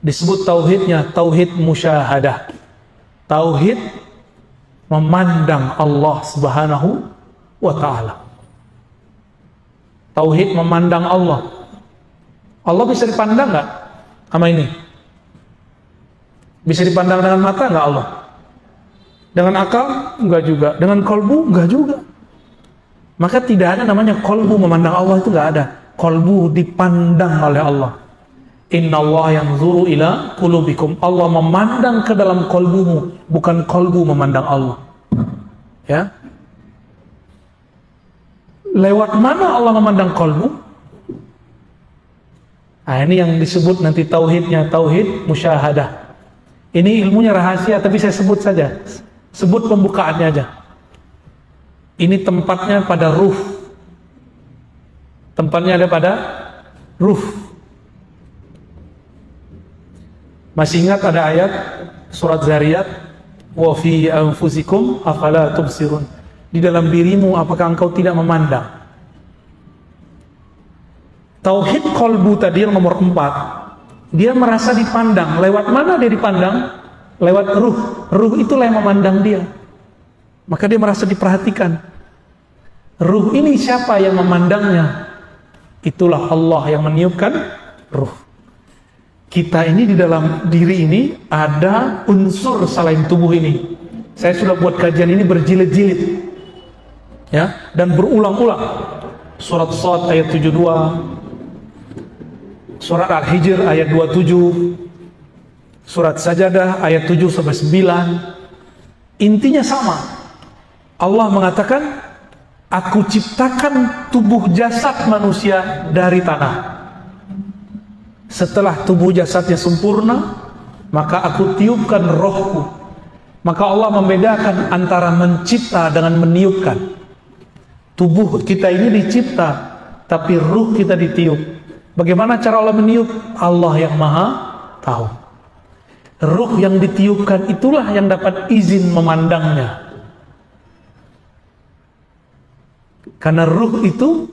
Disebut tauhidnya tauhid musyahadah, tauhid memandang Allah Subhanahu wa ta'ala. Tauhid memandang Allah. Allah bisa dipandang nggak sama ini? Bisa dipandang dengan mata nggak Allah? Dengan akal? Enggak juga. Dengan kolbu? Enggak juga. Maka tidak ada namanya kolbu memandang Allah, itu nggak ada. Kolbu dipandang oleh Allah. Inna Allah yanzuru ila qulubikum. Allah memandang ke dalam kolbumu, bukan kolbu memandang Allah. Ya. Lewat mana Allah memandang kolbu? Nah, ini yang disebut nanti tauhidnya, tauhid musyahadah. Ini ilmunya rahasia, tapi saya sebut saja. Sebut pembukaannya aja. Ini tempatnya pada ruh. Tempatnya ada pada ruh. Masih ingat ada ayat surat Zariyat, wa fi anfusikum afala tubsirun. Di dalam dirimu apakah engkau tidak memandang? Tauhid qalbu tadi yang nomor 4, dia merasa dipandang. Lewat mana dia dipandang? Lewat ruh. Ruh itulah yang memandang dia. Maka dia merasa diperhatikan. Ruh ini siapa yang memandangnya? Itulah Allah yang meniupkan ruh. Kita ini di dalam diri ini ada unsur selain tubuh ini. Saya sudah buat kajian ini berjilid-jilid, ya, dan berulang-ulang. Surat Shad ayat 72, surat Al-Hijr ayat 27, surat Sajadah ayat 7 sampai 9. Intinya sama. Allah mengatakan, aku ciptakan tubuh jasad manusia dari tanah. Setelah tubuh jasadnya sempurna, maka aku tiupkan rohku. Maka Allah membedakan antara mencipta dengan meniupkan. Tubuh kita ini dicipta, tapi ruh kita ditiup. Bagaimana cara Allah meniup? Allah yang maha tahu. Ruh yang ditiupkan itulah yang dapat izin memandangnya. Karena ruh itu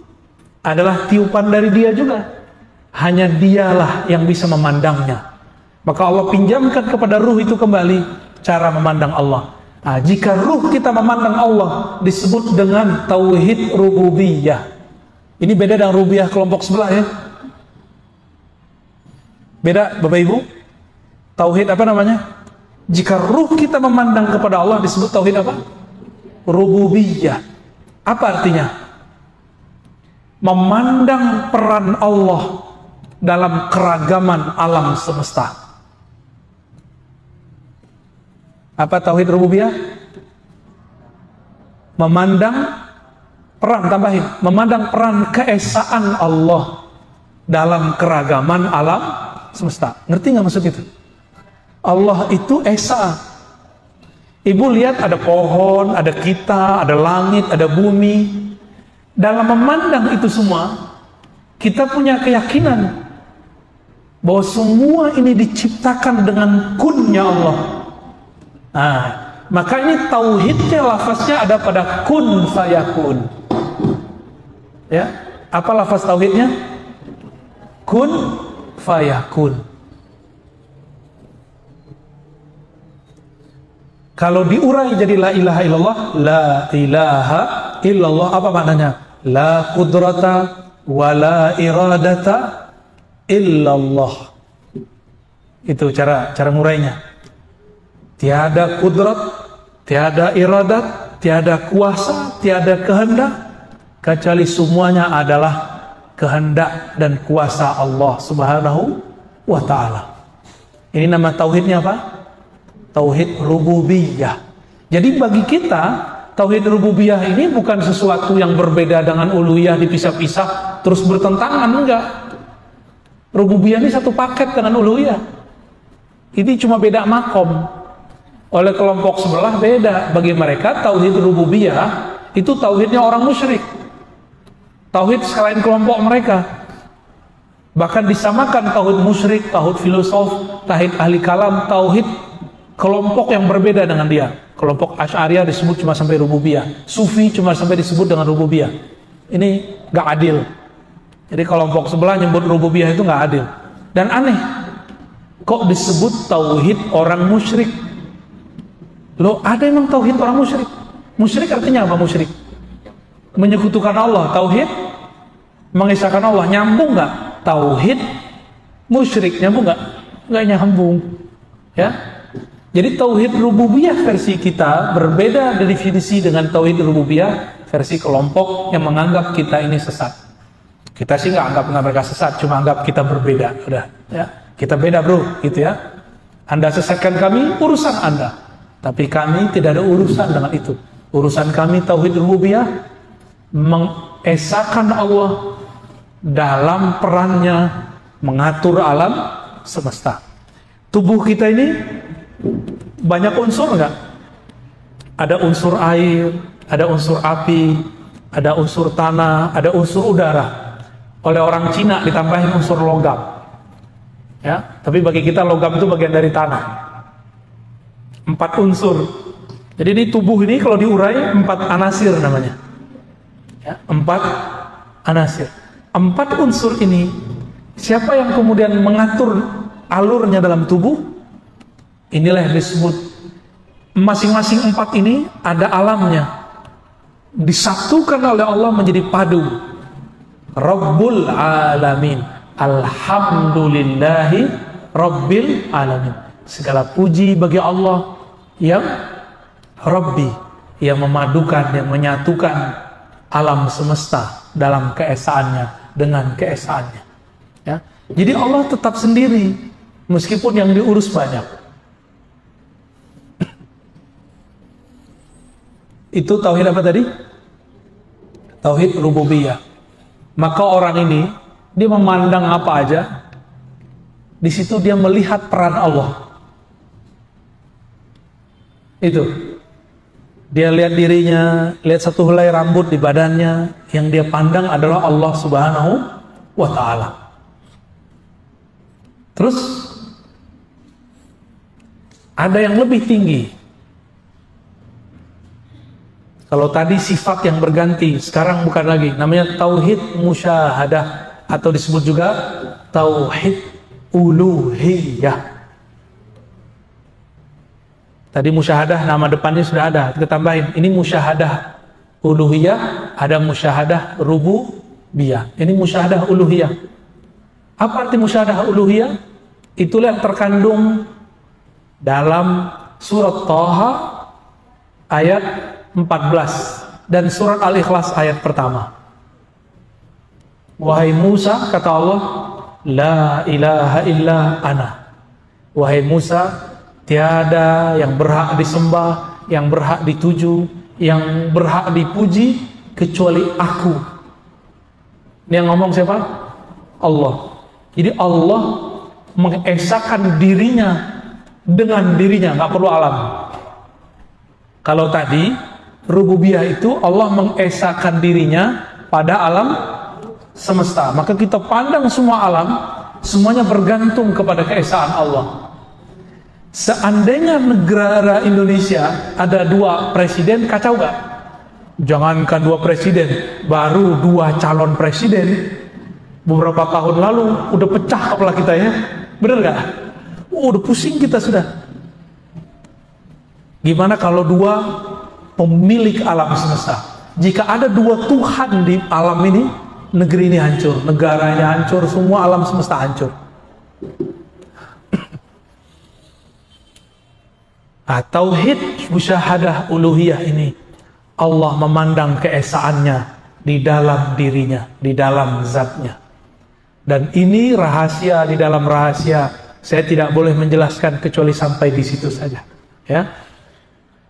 adalah tiupan dari dia juga. hanya dialah yang bisa memandangnya. Maka Allah pinjamkan kepada ruh itu kembali cara memandang Allah. Nah, jika ruh kita memandang Allah disebut dengan tauhid rububiyah. Ini beda dengan rububiyah kelompok sebelah ya. Beda Bapak Ibu. Tauhid apa namanya? Jika ruh kita memandang kepada Allah disebut tauhid apa? Rububiyah. Apa artinya? Memandang peran Allah dalam keragaman alam semesta. Apa tauhid rububiyah? Memandang peran, tambahin, memandang peran keesaan Allah dalam keragaman alam semesta. Ngerti nggak maksud itu? Allah itu esa. Ibu lihat ada pohon, ada kita, ada langit, ada bumi. Dalam memandang itu semua, kita punya keyakinan bahwa semua ini diciptakan dengan kunnya Allah. Nah, maka ini tauhidnya, lafaznya ada pada kun fayakun. Ya, apa lafaz tauhidnya? Kun fayakun. Kalau diurai jadi la ilaha illallah, la ilaha illallah, apa maknanya? La qudrata wa la iradata illallah. Itu cara ngurainya. Tiada kudrat, tiada iradat, tiada kuasa, tiada kehendak, kecuali semuanya adalah kehendak dan kuasa Allah Subhanahu wa ta'ala. Ini nama tauhidnya apa? Tauhid rububiyah. Jadi bagi kita, tauhid rububiyah ini bukan sesuatu yang berbeda dengan uluhiyah dipisah-pisah terus bertentangan, enggak. Rububiyah ini satu paket dengan uluhiyah. Ini cuma beda makom. Oleh kelompok sebelah beda. Bagi mereka tauhid rububiyah itu tauhidnya orang musyrik. Tauhid selain kelompok mereka. Bahkan disamakan tauhid musyrik, tauhid filosof, tauhid ahli kalam, tauhid kelompok yang berbeda dengan dia. Kelompok Asy'ariyah disebut cuma sampai rububiyah. Sufi cuma sampai disebut dengan rububiyah. Ini gak adil. Jadi kelompok sebelah nyebut rububiyah itu gak adil. Dan aneh, kok disebut tauhid orang musyrik? Loh, ada emang tauhid orang musyrik? Musyrik artinya apa musyrik? Menyekutukan Allah. Tauhid mengisahkan Allah. Nyambung nggak? Tauhid musyrik nyambung nggak? Nggak nyambung. Ya. Jadi tauhid rububiyah versi kita berbeda definisi dengan tauhid rububiyah versi kelompok yang menganggap kita ini sesat. Kita sih nggak anggap mereka sesat, cuma anggap kita berbeda. Udah, ya. Kita beda bro, gitu ya. Anda sesatkan kami, urusan Anda. Tapi kami tidak ada urusan dengan itu. Urusan kami tauhid rububiyah, mengesahkan Allah dalam perannya mengatur alam semesta. Tubuh kita ini banyak unsur enggak? Ada unsur air, ada unsur api, ada unsur tanah, ada unsur udara. Oleh orang Cina ditambahin unsur logam. Ya, tapi bagi kita logam itu bagian dari tanah. 4 unsur. Jadi ini tubuh ini kalau diurai 4 anasir namanya. Ya, 4 anasir. 4 unsur ini, siapa yang kemudian mengatur alurnya dalam tubuh? Inilah yang disebut masing-masing 4 ini ada alamnya. Disatukan oleh Allah menjadi padu. Rabbul alamin. Alhamdulillahi Rabbil alamin. Segala puji bagi Allah yang Rabbi, yang memadukan, yang menyatukan alam semesta dalam keesaannya dengan keesaannya. Ya. Jadi Allah tetap sendiri meskipun yang diurus banyak. Itu tauhid apa tadi? Tauhid rububiyah. Maka orang ini dia memandang apa aja, di situ dia melihat peran Allah. Itu dia lihat dirinya, lihat satu helai rambut di badannya, yang dia pandang adalah Allah Subhanahu wa ta'ala. Terus ada yang lebih tinggi. Kalau tadi sifat yang berganti, sekarang bukan lagi, namanya tauhid musyahadah. atau disebut juga tauhid uluhiyah. Tadi musyahadah nama depannya sudah ada, kita tambahin ini musyahadah uluhiyah, ada musyahadah rububiyah. Ini musyahadah uluhiyah. Apa arti musyahadah uluhiyah? Itulah yang terkandung dalam surat Thaha ayat 14 dan surat Al-Ikhlas ayat pertama. Wahai Musa, kata Allah, la ilaha illa ana. Wahai Musa, tiada yang berhak disembah, yang berhak dituju, yang berhak dipuji kecuali aku. Ini yang ngomong siapa? Allah. Jadi Allah mengesahkan dirinya dengan dirinya, nggak perlu alam. Kalau tadi rububiyah itu Allah mengesahkan dirinya pada alam semesta, maka kita pandang semua alam, semuanya bergantung kepada keesaan Allah. Seandainya negara Indonesia ada 2 presiden, kacau gak? Jangankan 2 presiden, baru 2 calon presiden beberapa tahun lalu udah pecah kepala kita ya, bener gak? Udah pusing kita sudah. Gimana kalau 2 pemilik alam semesta? Jika ada 2 Tuhan di alam ini, negeri ini hancur, negaranya hancur, semua alam semesta hancur. Tauhid musyahadah uluhiyah ini, Allah memandang keesaannya di dalam dirinya, di dalam zatnya. Dan ini rahasia di dalam rahasia, saya tidak boleh menjelaskan kecuali sampai di situ saja. Ya,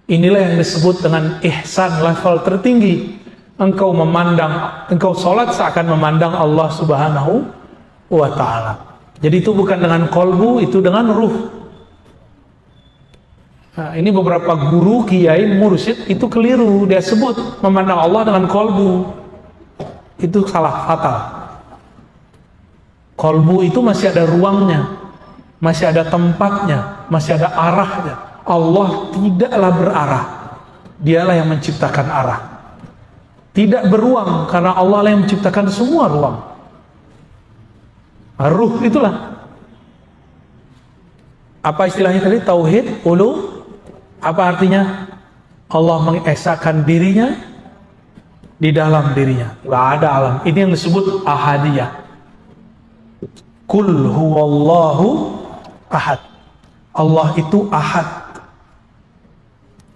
inilah yang disebut dengan ihsan level tertinggi. Engkau memandang, engkau sholat seakan memandang Allah Subhanahu wa Ta'ala. Jadi itu bukan dengan kolbu, itu dengan ruh. Nah, ini beberapa guru, kiai, mursyid itu keliru. Dia sebut memandang Allah dengan kolbu. Itu salah fatal. Kolbu itu masih ada ruangnya, masih ada tempatnya, masih ada arahnya. Allah tidaklah berarah. Dialah yang menciptakan arah. Tidak beruang, karena Allah lah yang menciptakan semua ruang. Ruh itulah. Apa istilahnya tadi? Tauhid ulu. Apa artinya? Allah mengesahkan dirinya di dalam dirinya. Gak ada alam. Ini yang disebut ahadiyah. Kul huwallahu ahad. Allah itu ahad.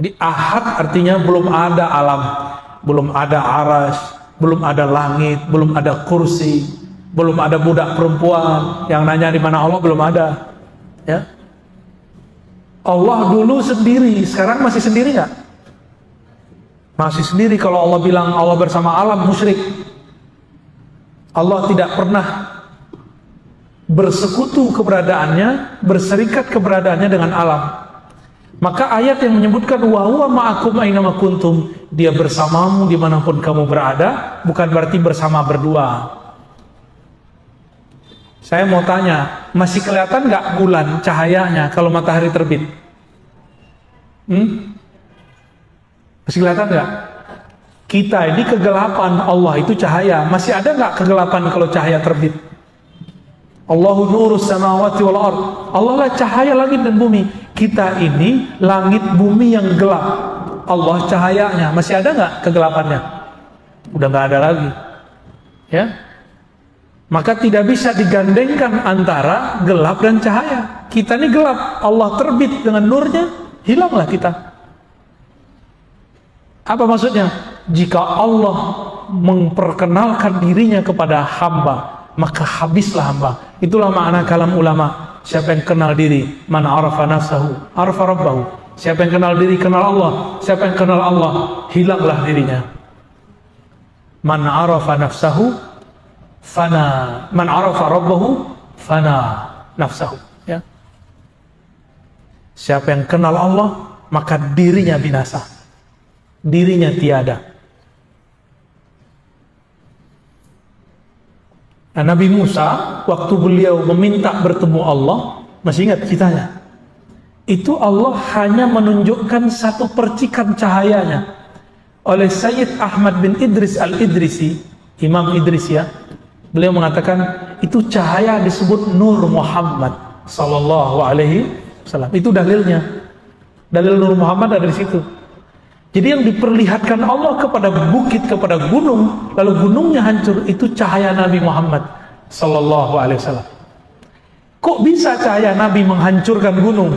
Di ahad artinya belum ada alam, belum ada aras, belum ada langit, belum ada kursi, belum ada budak perempuan yang nanya di mana Allah, belum ada. Ya. Allah dulu sendiri, sekarang masih sendiri nggak? Masih sendiri. Kalau Allah bilang Allah bersama alam, musyrik. Allah tidak pernah bersekutu keberadaannya, berserikat keberadaannya dengan alam. Maka ayat yang menyebutkan wa huwa ma'akum aina ma kuntum, dia bersamamu dimanapun kamu berada, bukan berarti bersama berdua. Saya mau tanya, masih kelihatan nggak bulan cahayanya kalau matahari terbit? Masih kelihatan nggak? Kita ini kegelapan, Allah itu cahaya. Masih ada nggak kegelapan kalau cahaya terbit? Allahu nurus samawati wal ard. Allah lah cahaya langit dan bumi. Kita ini langit bumi yang gelap. Allah cahayanya. Masih ada nggak kegelapannya? Udah nggak ada lagi. Ya. Maka tidak bisa digandengkan antara gelap dan cahaya. Kita ini gelap, Allah terbit dengan nurnya, hilanglah kita. Apa maksudnya? Jika Allah memperkenalkan dirinya kepada hamba, maka habislah hamba. Itulah makna kalam ulama. Siapa yang kenal diri, man arafa nafsahu, arafa rabbahu. Siapa yang kenal diri, kenal Allah. Siapa yang kenal Allah, hilanglah dirinya. Man arafa nafsahu, fana, man arafa rabbahu, fana nafsahu. Ya. Siapa yang kenal Allah, maka dirinya binasa, dirinya tiada. Nah, Nabi Musa waktu beliau meminta bertemu Allah, masih ingat ceritanya? Itu Allah hanya menunjukkan satu percikan cahayanya oleh Sayyid Ahmad bin Idris al-Idrisi, Imam Idris ya. Beliau mengatakan itu cahaya disebut Nur Muhammad sallallahu alaihi wasallam. Itu dalilnya. Dalil Nur Muhammad ada di situ. Jadi yang diperlihatkan Allah kepada bukit, kepada gunung, lalu gunungnya hancur, itu cahaya Nabi Muhammad sallallahu alaihi wasallam. Kok bisa cahaya Nabi menghancurkan gunung?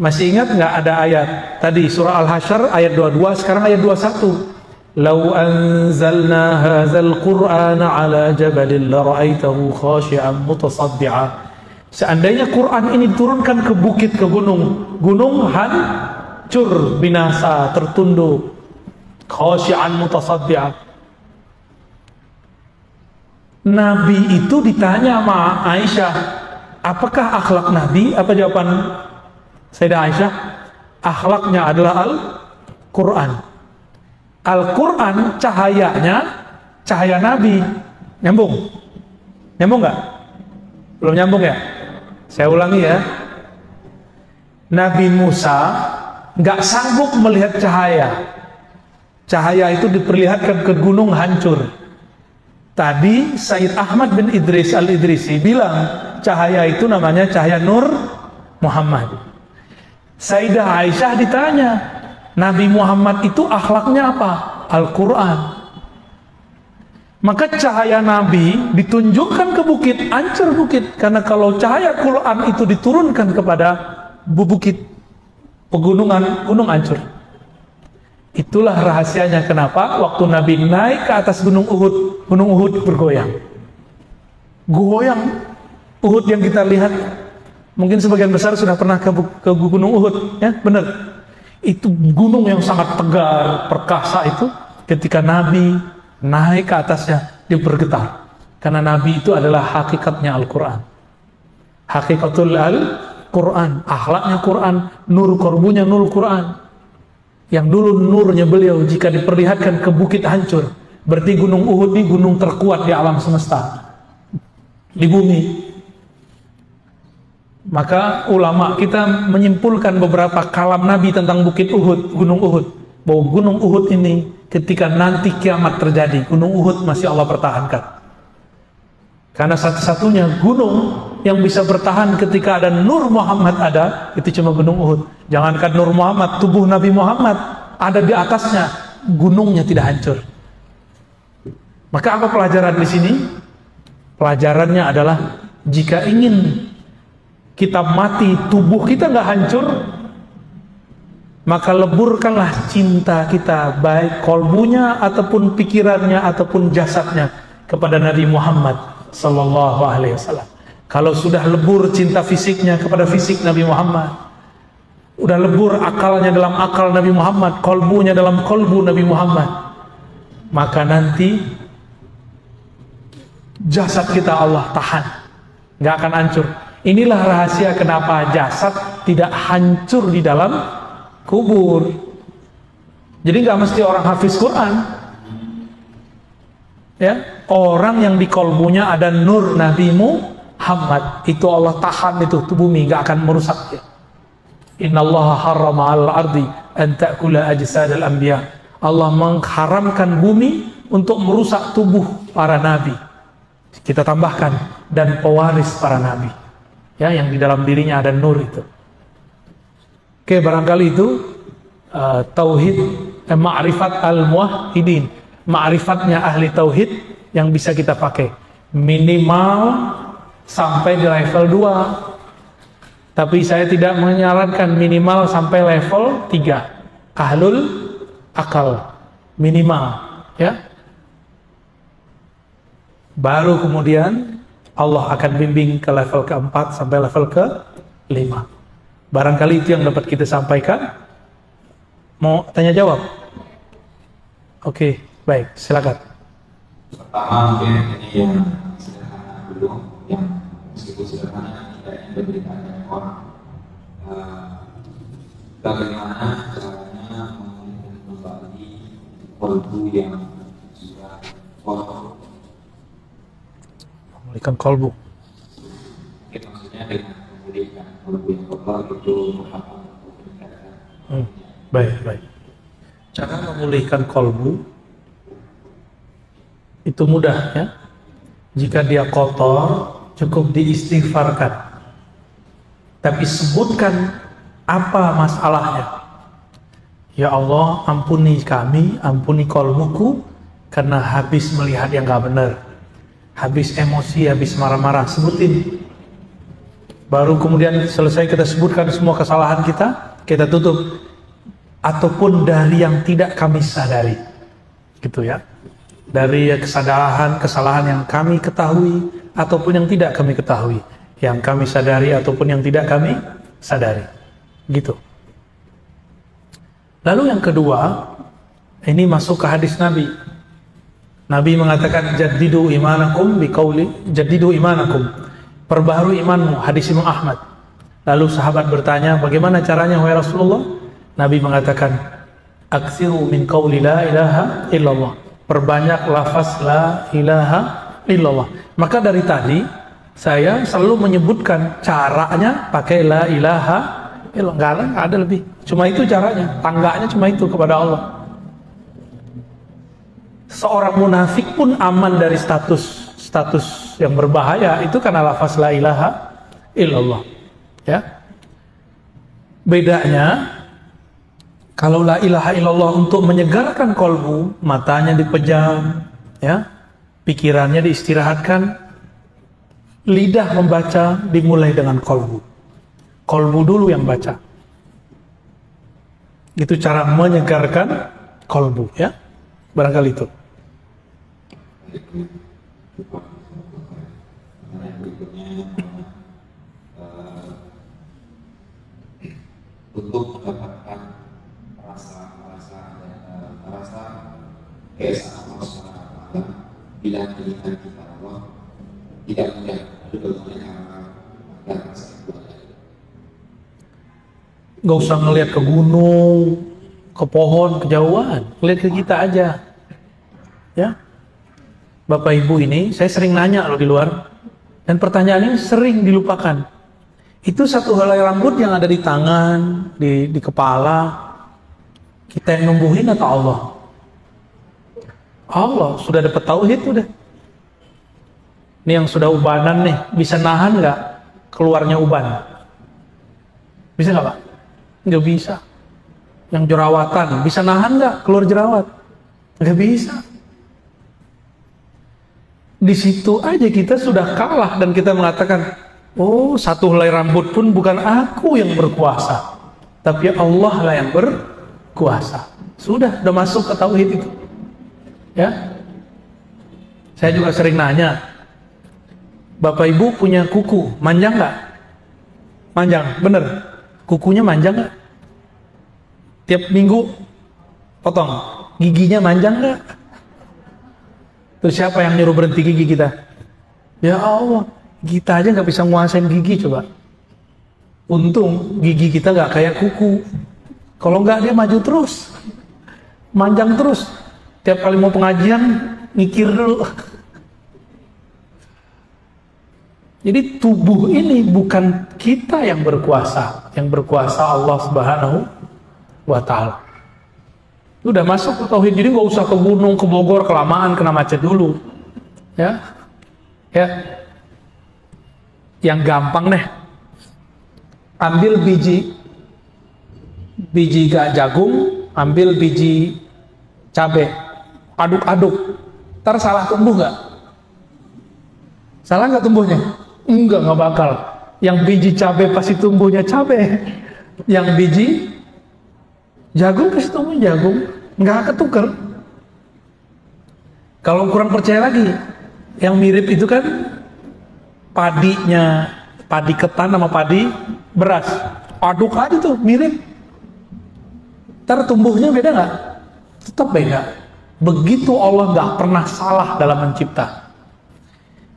Masih ingat nggak ada ayat tadi surah Al-Hasyr ayat 22, sekarang ayat 21. Lau anzalna hadzal Qur'ana ala jabalin la ra'aitahu khashi'an mutasaddi'a. Seandainya Quran ini diturunkan ke bukit, ke gunung, gunung hancur, binasa, tertunduk, khashi'an mutasaddi'a. Nabi itu ditanya sama Aisyah, apakah akhlak Nabi? Apa jawaban Sayyidah Aisyah? Akhlaknya adalah Al-Quran. Al-Quran cahayanya cahaya Nabi. Nyambung? Nyambung nggak? Belum nyambung ya? Saya ulangi ya. Nabi Musa nggak sanggup melihat cahaya. Cahaya itu diperlihatkan ke gunung hancur. Tadi Sayyid Ahmad bin Idris Al-Idrisi bilang cahaya itu namanya cahaya Nur Muhammad. Sayyidah Aisyah ditanya, Nabi Muhammad itu akhlaknya apa? Al-Quran. Maka cahaya Nabi ditunjukkan ke bukit, hancur bukit. Karena kalau cahaya Quran itu diturunkan kepada bukit, pegunungan, gunung hancur. Itulah rahasianya kenapa waktu Nabi naik ke atas gunung Uhud bergoyang. Goyang Uhud yang kita lihat, mungkin sebagian besar sudah pernah ke gunung Uhud, ya benar. Itu gunung yang sangat tegar, perkasa itu, ketika Nabi naik ke atasnya, dia bergetar. Karena Nabi itu adalah hakikatnya Al-Quran. Hakikatul Al-Quran, akhlaknya Quran, nur korbunya nur Quran. Yang dulu nurnya beliau jika diperlihatkan ke bukit hancur. Berarti gunung Uhud ini gunung terkuat di alam semesta, di bumi. Maka ulama kita menyimpulkan beberapa kalam Nabi tentang bukit Uhud, gunung Uhud, bahwa gunung Uhud ini ketika nanti kiamat terjadi, gunung Uhud masih Allah pertahankan. Karena satu-satunya gunung yang bisa bertahan ketika ada Nur Muhammad ada, itu cuma gunung Uhud. Jangankan Nur Muhammad, tubuh Nabi Muhammad ada di atasnya, gunungnya tidak hancur. Maka apa pelajaran di sini? Pelajarannya adalah jika ingin kita mati, tubuh kita nggak hancur, maka leburkanlah cinta kita, baik kolbunya ataupun pikirannya ataupun jasadnya kepada Nabi Muhammad sallallahu alaihi wasallam. Kalau sudah lebur cinta fisiknya kepada fisik Nabi Muhammad, udah lebur akalnya dalam akal Nabi Muhammad, kolbunya dalam kolbu Nabi Muhammad, maka nanti jasad kita Allah tahan, nggak akan hancur. Inilah rahasia kenapa jasad tidak hancur di dalam kubur. Jadi nggak mesti orang hafiz Quran, ya, orang yang di kolbunya ada nur Nabi Muhammad, itu Allah tahan itu bumi, nggak akan merusak ya. Innallaha harrama 'alal ardi an ta'kula ajsadal anbiya. Allah mengharamkan bumi untuk merusak tubuh para nabi. Kita tambahkan dan pewaris para nabi, ya, yang di dalam dirinya ada nur itu. Oke, barangkali itu tauhid, ma'rifat al-muwahhidin, ma'rifatnya ahli tauhid yang bisa kita pakai minimal sampai di level 2. Tapi saya tidak menyarankan minimal sampai level 3, ahlul akal minimal, ya. Baru kemudian Allah akan bimbing ke level ke-4 sampai level ke-5. Barangkali itu yang dapat kita sampaikan. Mau tanya jawab? Oke, baik, silakan. Pertama mungkin ini yang sederhana dulu, yang meskipun sederhana tidak diberikan banyak orang. Bagaimana caranya memulihkan kembali kolbu yang sudah kotor? Memulihkan kolbu. Mungkin maksudnya dengan memulihkan kolbu yang kotor itu apa? Baik. Cara memulihkan kolbu itu mudah ya. Jika dia kotor, cukup diistighfarkan. Tapi sebutkan apa masalahnya. Ya Allah, ampuni kami, ampuni kolbuku, karena habis melihat yang gak benar, habis emosi, habis marah-marah. Sebutin. Baru kemudian selesai kita sebutkan semua kesalahan kita tutup. Ataupun dari yang tidak kami sadari. Gitu ya. Dari kesalahan yang kami ketahui ataupun yang tidak kami ketahui, yang kami sadari ataupun yang tidak kami sadari, gitu. Lalu yang kedua, ini masuk ke hadis Nabi. Nabi mengatakan jaddidu imanakum biqauli jaddidu imanakum, perbaharui imanmu, hadis Imam Ahmad. Lalu sahabat bertanya, bagaimana caranya wahai Rasulullah? Nabi mengatakan, aksiru min qauli la ilaha illallah, perbanyak lafaz la ilaha illallah. Maka dari tadi saya selalu menyebutkan caranya pakai la ilaha illallah. Nggak ada lebih, cuma itu caranya, tangganya cuma itu kepada Allah. Seorang munafik pun aman dari status yang berbahaya itu karena lafaz la ilaha illallah ya. Bedanya kalau la ilaha illallah untuk menyegarkan kolbu, matanya dipejam, ya, pikirannya diistirahatkan, lidah membaca dimulai dengan kolbu. Kolbu dulu yang baca. Itu cara menyegarkan kolbu, ya. Barangkali itu. Untuk mendapatkan rasa keesaan Allah SWT bila melihat kita Allah tidak mudah, dan rasa itu ada. Gak usah ngelihat ke gunung, ke pohon, kejauhan, lihat ke kita aja, ya. Bapak Ibu ini, saya sering nanya loh di luar, dan pertanyaan ini sering dilupakan. Itu satu helai rambut yang ada di tangan, di kepala, kita yang numbuhin atau Allah? Allah sudah dapat tauhid udah. Ini yang sudah ubanan nih, bisa nahan nggak keluarnya uban? Bisa nggak Pak? Nggak bisa. Yang jerawatan, bisa nahan nggak keluar jerawat? Nggak bisa. Di situ aja kita sudah kalah dan kita mengatakan, oh, satu helai rambut pun bukan aku yang berkuasa, tapi Allah lah yang berkuasa. Sudah masuk ke tauhid itu. Ya. Saya juga sering nanya, Bapak Ibu punya kuku, manjang nggak? Manjang, bener. Kukunya manjang nggak? Tiap minggu potong. Giginya manjang nggak? Terus siapa yang nyuruh berhenti gigi kita? Ya Allah, kita aja nggak bisa nguasain gigi coba. Untung gigi kita nggak kayak kuku. Kalau nggak dia maju terus, manjang terus. Tiap kali mau pengajian mikir dulu. Jadi tubuh ini bukan kita yang berkuasa Allah Subhanahu wa Ta'ala. Udah masuk ke tauhid, jadi nggak usah ke gunung, ke Bogor, kelamaan kena macet dulu, ya. Yang gampang deh, ambil biji jagung, ambil biji cabai, aduk-aduk, ntar salah tumbuh nggak? Salah nggak tumbuhnya? Enggak bakal. Yang biji cabai pasti tumbuhnya cabai, yang biji jagung pasti tumbuh jagung, nggak ketukar. Kalau kurang percaya lagi, yang mirip itu kan padinya, padi ketan sama padi beras, aduk aja tuh mirip. Ntar tumbuhnya beda nggak? Tetap beda. Begitu Allah nggak pernah salah dalam mencipta,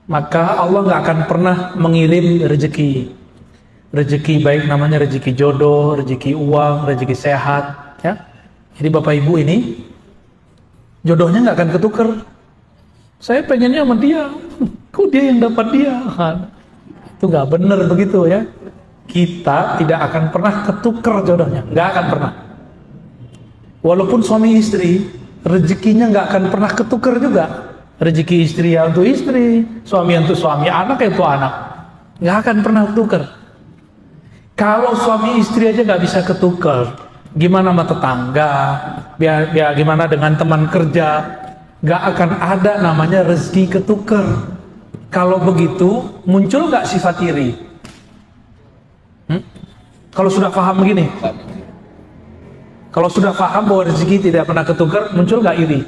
maka Allah nggak akan pernah mengirim rezeki baik namanya rezeki jodoh, rezeki uang, rezeki sehat. Ya, jadi Bapak Ibu ini jodohnya nggak akan ketukar. Saya pengennya sama dia, kok dia yang dapat dia? Itu nggak benar begitu ya. Kita tidak akan pernah ketukar jodohnya, nggak akan pernah. Walaupun suami istri, rezekinya nggak akan pernah ketukar juga. Rezeki istri ya untuk istri, suami untuk suami, anak ya untuk anak. Nggak akan pernah tukar. Kalau suami istri aja nggak bisa ketukar, gimana sama tetangga? Biar gimana dengan teman kerja? Nggak akan ada namanya rezeki ketukar. Kalau begitu, muncul nggak sifat iri? Kalau sudah paham begini, kalau sudah paham bahwa rezeki tidak pernah ketukar, muncul nggak iri?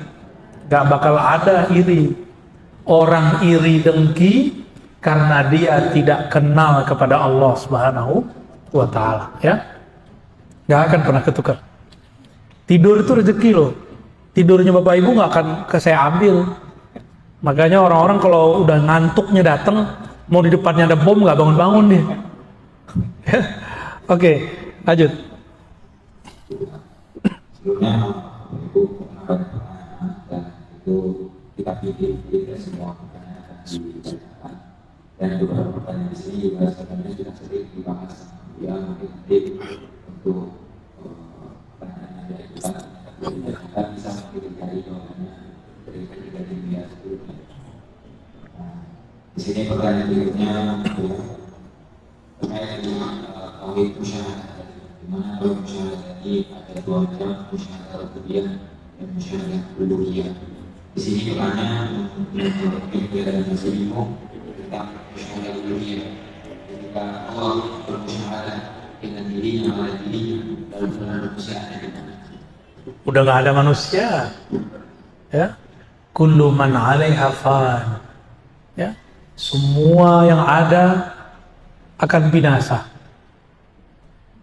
Gak bakal ada iri. Orang iri dengki karena dia tidak kenal kepada Allah Subhanahu wa Ta'ala, ya. Gak akan pernah ketukar. Tidur itu rezeki loh. Tidurnya bapak ibu gak akan saya ambil. Makanya orang-orang kalau udah ngantuknya datang, mau di depannya ada bom gak bangun-bangun dia. Oke, lanjut. Sebelumnya ibu itu kita pilih semua pertanyaan dibacakan, dan beberapa pertanyaan di sini juga sebenarnya sudah sering dibahas, ya mungkin nanti untuk pertanyaan dari kita bisa mengikuti dari jawabannya dari ketiga dunia sebelumnya. Di sini pertanyaan berikutnya terkait dengan tauhid musyahadah, di mana tauhid musyahadah tadi ada dua macam, musyahadah rububiyah dan musyahadah uluhiyah. Di sini pertanyaan dari Muslimu tentang musyahadah uluhiyah. Ketika Allah bermusyahadah dengan dirinya, pada dirinya, lalu manusia ada di mana? Udah nggak ada manusia, ya. Kullu man 'alaiha fan, ya. Semua yang ada akan binasa.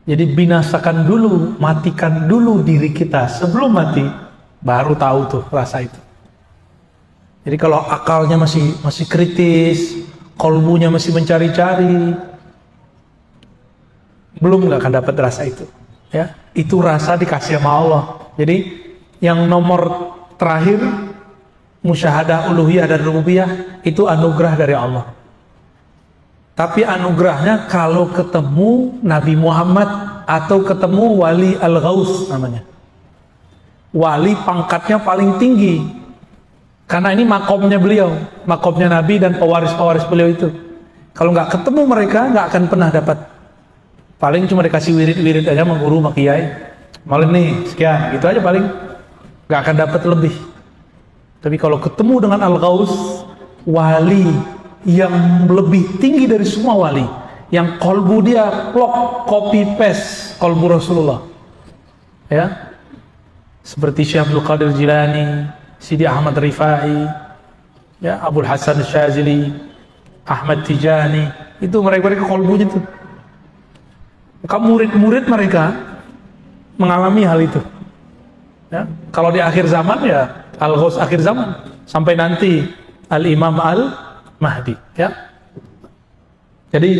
Jadi binasakan dulu, matikan dulu diri kita sebelum mati, baru tahu tuh rasa itu. Jadi kalau akalnya masih kritis, kolbunya masih mencari-cari, belum nggak akan dapat rasa itu. Ya, itu rasa dikasih sama Allah. Jadi yang nomor terakhir musyahadah uluhiyah dan rububiyah itu anugerah dari Allah. Tapi anugerahnya kalau ketemu Nabi Muhammad atau ketemu wali al-ghaus namanya. Wali pangkatnya paling tinggi. Karena ini makomnya beliau, makomnya Nabi dan pewaris-pewaris beliau itu. Kalau nggak ketemu mereka, nggak akan pernah dapat. Paling cuma dikasih wirid-wirid aja sama guru, sama kiai. Malam nih, sekian, gitu aja paling. Nggak akan dapat lebih. Tapi kalau ketemu dengan Al-Ghaus, wali yang lebih tinggi dari semua wali, yang kolbu dia plok, copy paste kolbu Rasulullah. Ya, seperti Syekh Abdul Qadir Jilani, Sidi Ahmad Rifai, ya, Abdul Hasan Syazili, Ahmad Tijani, itu mereka kolbunya itu. Murid-murid mereka mengalami hal itu. Ya, kalau di akhir zaman ya Al-Ghaus akhir zaman, sampai nanti Al-Imam Al-Mahdi. Ya, jadi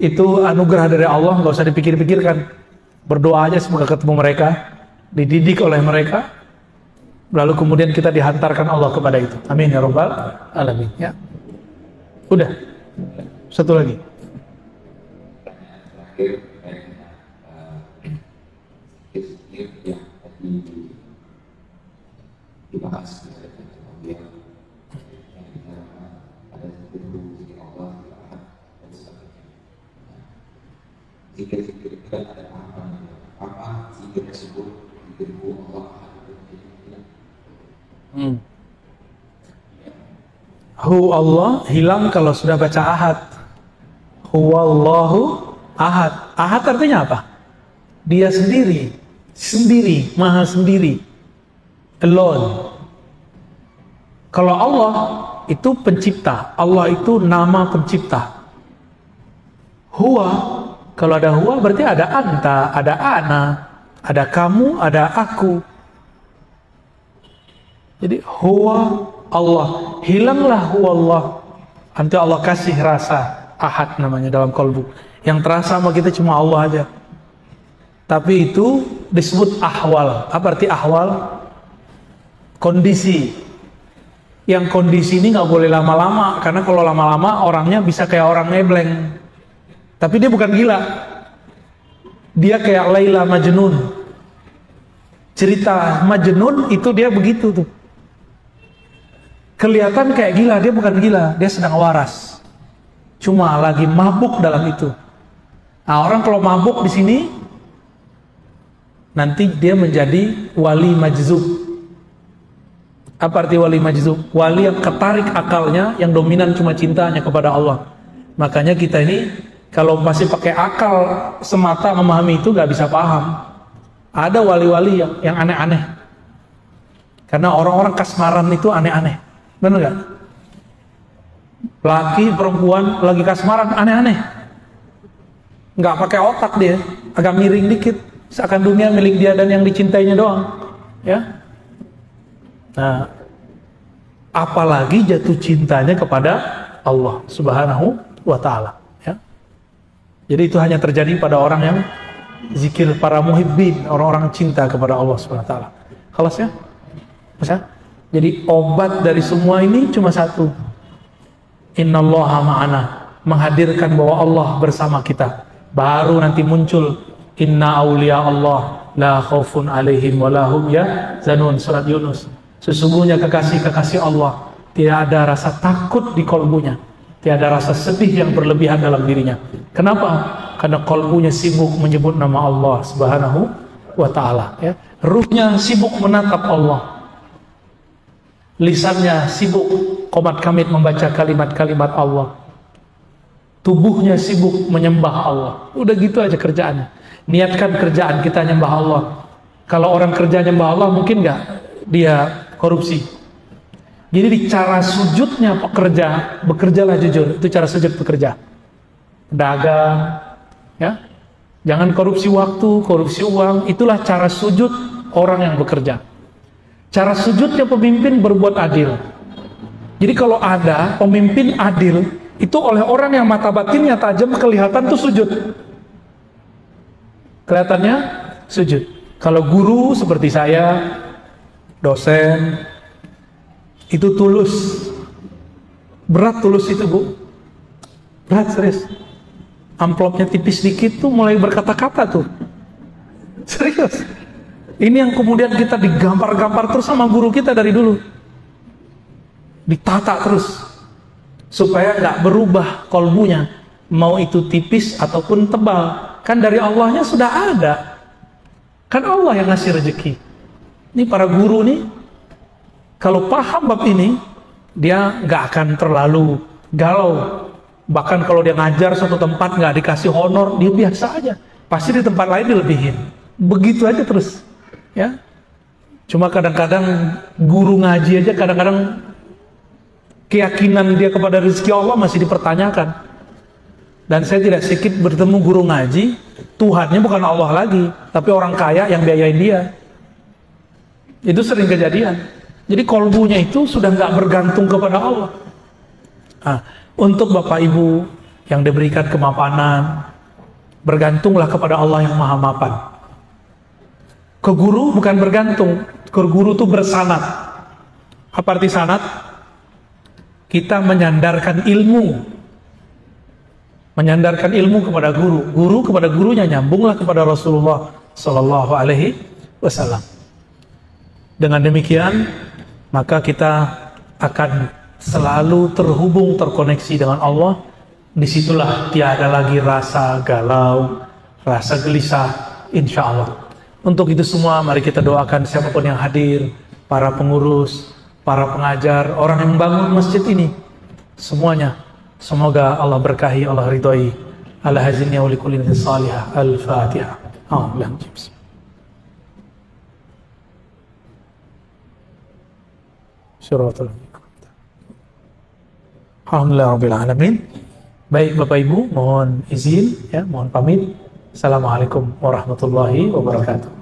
itu anugerah dari Allah, nggak usah dipikir-pikirkan. Berdoa aja semoga ketemu mereka, dididik oleh mereka. Lalu kemudian kita dihantarkan Allah kepada itu. Amin ya rabbal alamin. Ya. Udah. Satu lagi. Yang tadi dibahas ada zikir Allah dan sebagainya. Zikir-zikir kan ada apa zikir tersebut, zikir Allah. Hu Allah hilang kalau sudah baca ahad. Huwallahu ahad. Ahad artinya apa? Dia sendiri, maha sendiri, alone. Kalau Allah itu pencipta, Allah itu nama pencipta. Huwa, kalau ada huwa berarti ada anta, ada ana, ada kamu, ada aku. Jadi huwa Allah, hilanglah huwa Allah. Nanti Allah kasih rasa ahad namanya dalam kolbu. Yang terasa sama kita cuma Allah aja. Tapi itu disebut ahwal. Apa arti ahwal? Kondisi. Yang kondisi ini nggak boleh lama-lama, karena kalau lama-lama orangnya bisa kayak orang ngebleng. Tapi dia bukan gila. Dia kayak Laila Majnun. Cerita Majnun itu dia begitu tuh. Kelihatan kayak gila, dia bukan gila, dia sedang waras. Cuma lagi mabuk dalam itu. Nah, orang kalau mabuk di sini, nanti dia menjadi wali majzub. Apa arti wali majzub? Wali yang ketarik akalnya, yang dominan cuma cintanya kepada Allah. Makanya kita ini kalau masih pakai akal semata memahami itu gak bisa paham. Ada wali-wali yang aneh-aneh. Karena orang-orang kasmaran itu aneh-aneh. Benar gak? Laki, perempuan lagi kasmaran aneh-aneh. Gak pakai otak dia, agak miring dikit. Seakan dunia milik dia dan yang dicintainya doang. Ya. Nah, apalagi jatuh cintanya kepada Allah Subhanahu wa ta'ala. Jadi itu hanya terjadi pada orang yang zikir, para muhibbin, orang-orang cinta kepada Allah Subhanahu wa taala. Khalas ya? Bisa? Jadi obat dari semua ini cuma satu. Innallaha ma'ana, menghadirkan bahwa Allah bersama kita. Baru nanti muncul inna auliya Allah la khaufun alaihim wa lahum yahzanun, surat Yunus. Sesungguhnya kekasih-kekasih Allah tidak ada rasa takut di kolbunya. Tiada rasa sedih yang berlebihan dalam dirinya. Kenapa? Karena kolbunya sibuk menyebut nama Allah Subhanahu wa ta'ala. Ya. Ruhnya sibuk menatap Allah. Lisannya sibuk qomat kamit membaca kalimat-kalimat Allah. Tubuhnya sibuk menyembah Allah. Udah gitu aja kerjaannya. Niatkan kerjaan kita nyembah Allah. Kalau orang kerja nyembah Allah, mungkin nggak dia korupsi? Jadi di cara sujudnya pekerja, bekerjalah jujur. Itu cara sujud pekerja. Pedagang, ya. Jangan korupsi waktu, korupsi uang. Itulah cara sujud orang yang bekerja. Cara sujudnya pemimpin berbuat adil. Jadi kalau ada pemimpin adil, itu oleh orang yang mata batinnya tajam kelihatan tuh sujud. Kelihatannya sujud. Kalau guru seperti saya, dosen, itu tulus. Berat tulus itu, Bu. Berat, serius. Amplopnya tipis dikit tuh mulai berkata-kata tuh. Serius. Ini yang kemudian kita digampar-gampar terus sama guru kita dari dulu. Ditata terus. Supaya nggak berubah kolbunya. Mau itu tipis ataupun tebal. Kan dari Allahnya sudah ada. Kan Allah yang ngasih rezeki. Ini para guru nih, kalau paham bab ini, dia nggak akan terlalu galau. Bahkan kalau dia ngajar suatu tempat nggak dikasih honor, dia biasa aja. Pasti di tempat lain dilebihin. Begitu aja terus, ya. Cuma kadang-kadang guru ngaji aja, kadang-kadang keyakinan dia kepada rezeki Allah masih dipertanyakan. Dan saya tidak sedikit bertemu guru ngaji, Tuhannya bukan Allah lagi, tapi orang kaya yang biayain dia. Itu sering kejadian. Jadi kolbunya itu sudah nggak bergantung kepada Allah. Nah, untuk Bapak Ibu yang diberikan kemapanan, bergantunglah kepada Allah yang maha mapan. Ke guru bukan bergantung, ke guru itu bersanad. Apa arti sanad? Kita menyandarkan ilmu. Menyandarkan ilmu kepada guru. Guru kepada gurunya, nyambunglah kepada Rasulullah Sallallahu Alaihi Wasallam. Dengan demikian, maka kita akan selalu terhubung, terkoneksi dengan Allah. Disitulah tiada lagi rasa galau, rasa gelisah, insya Allah. Untuk itu semua mari kita doakan siapapun yang hadir, para pengurus, para pengajar, orang yang bangun masjid ini, semuanya. Semoga Allah berkahi, Allah ridhoi. Ala hazin ya ulikulin salihah. Al-Fatihah. Alhamdulillah Rabbil Alamin. Baik Bapak Ibu, mohon izin, ya, mohon pamit. Assalamualaikum warahmatullahi wabarakatuh.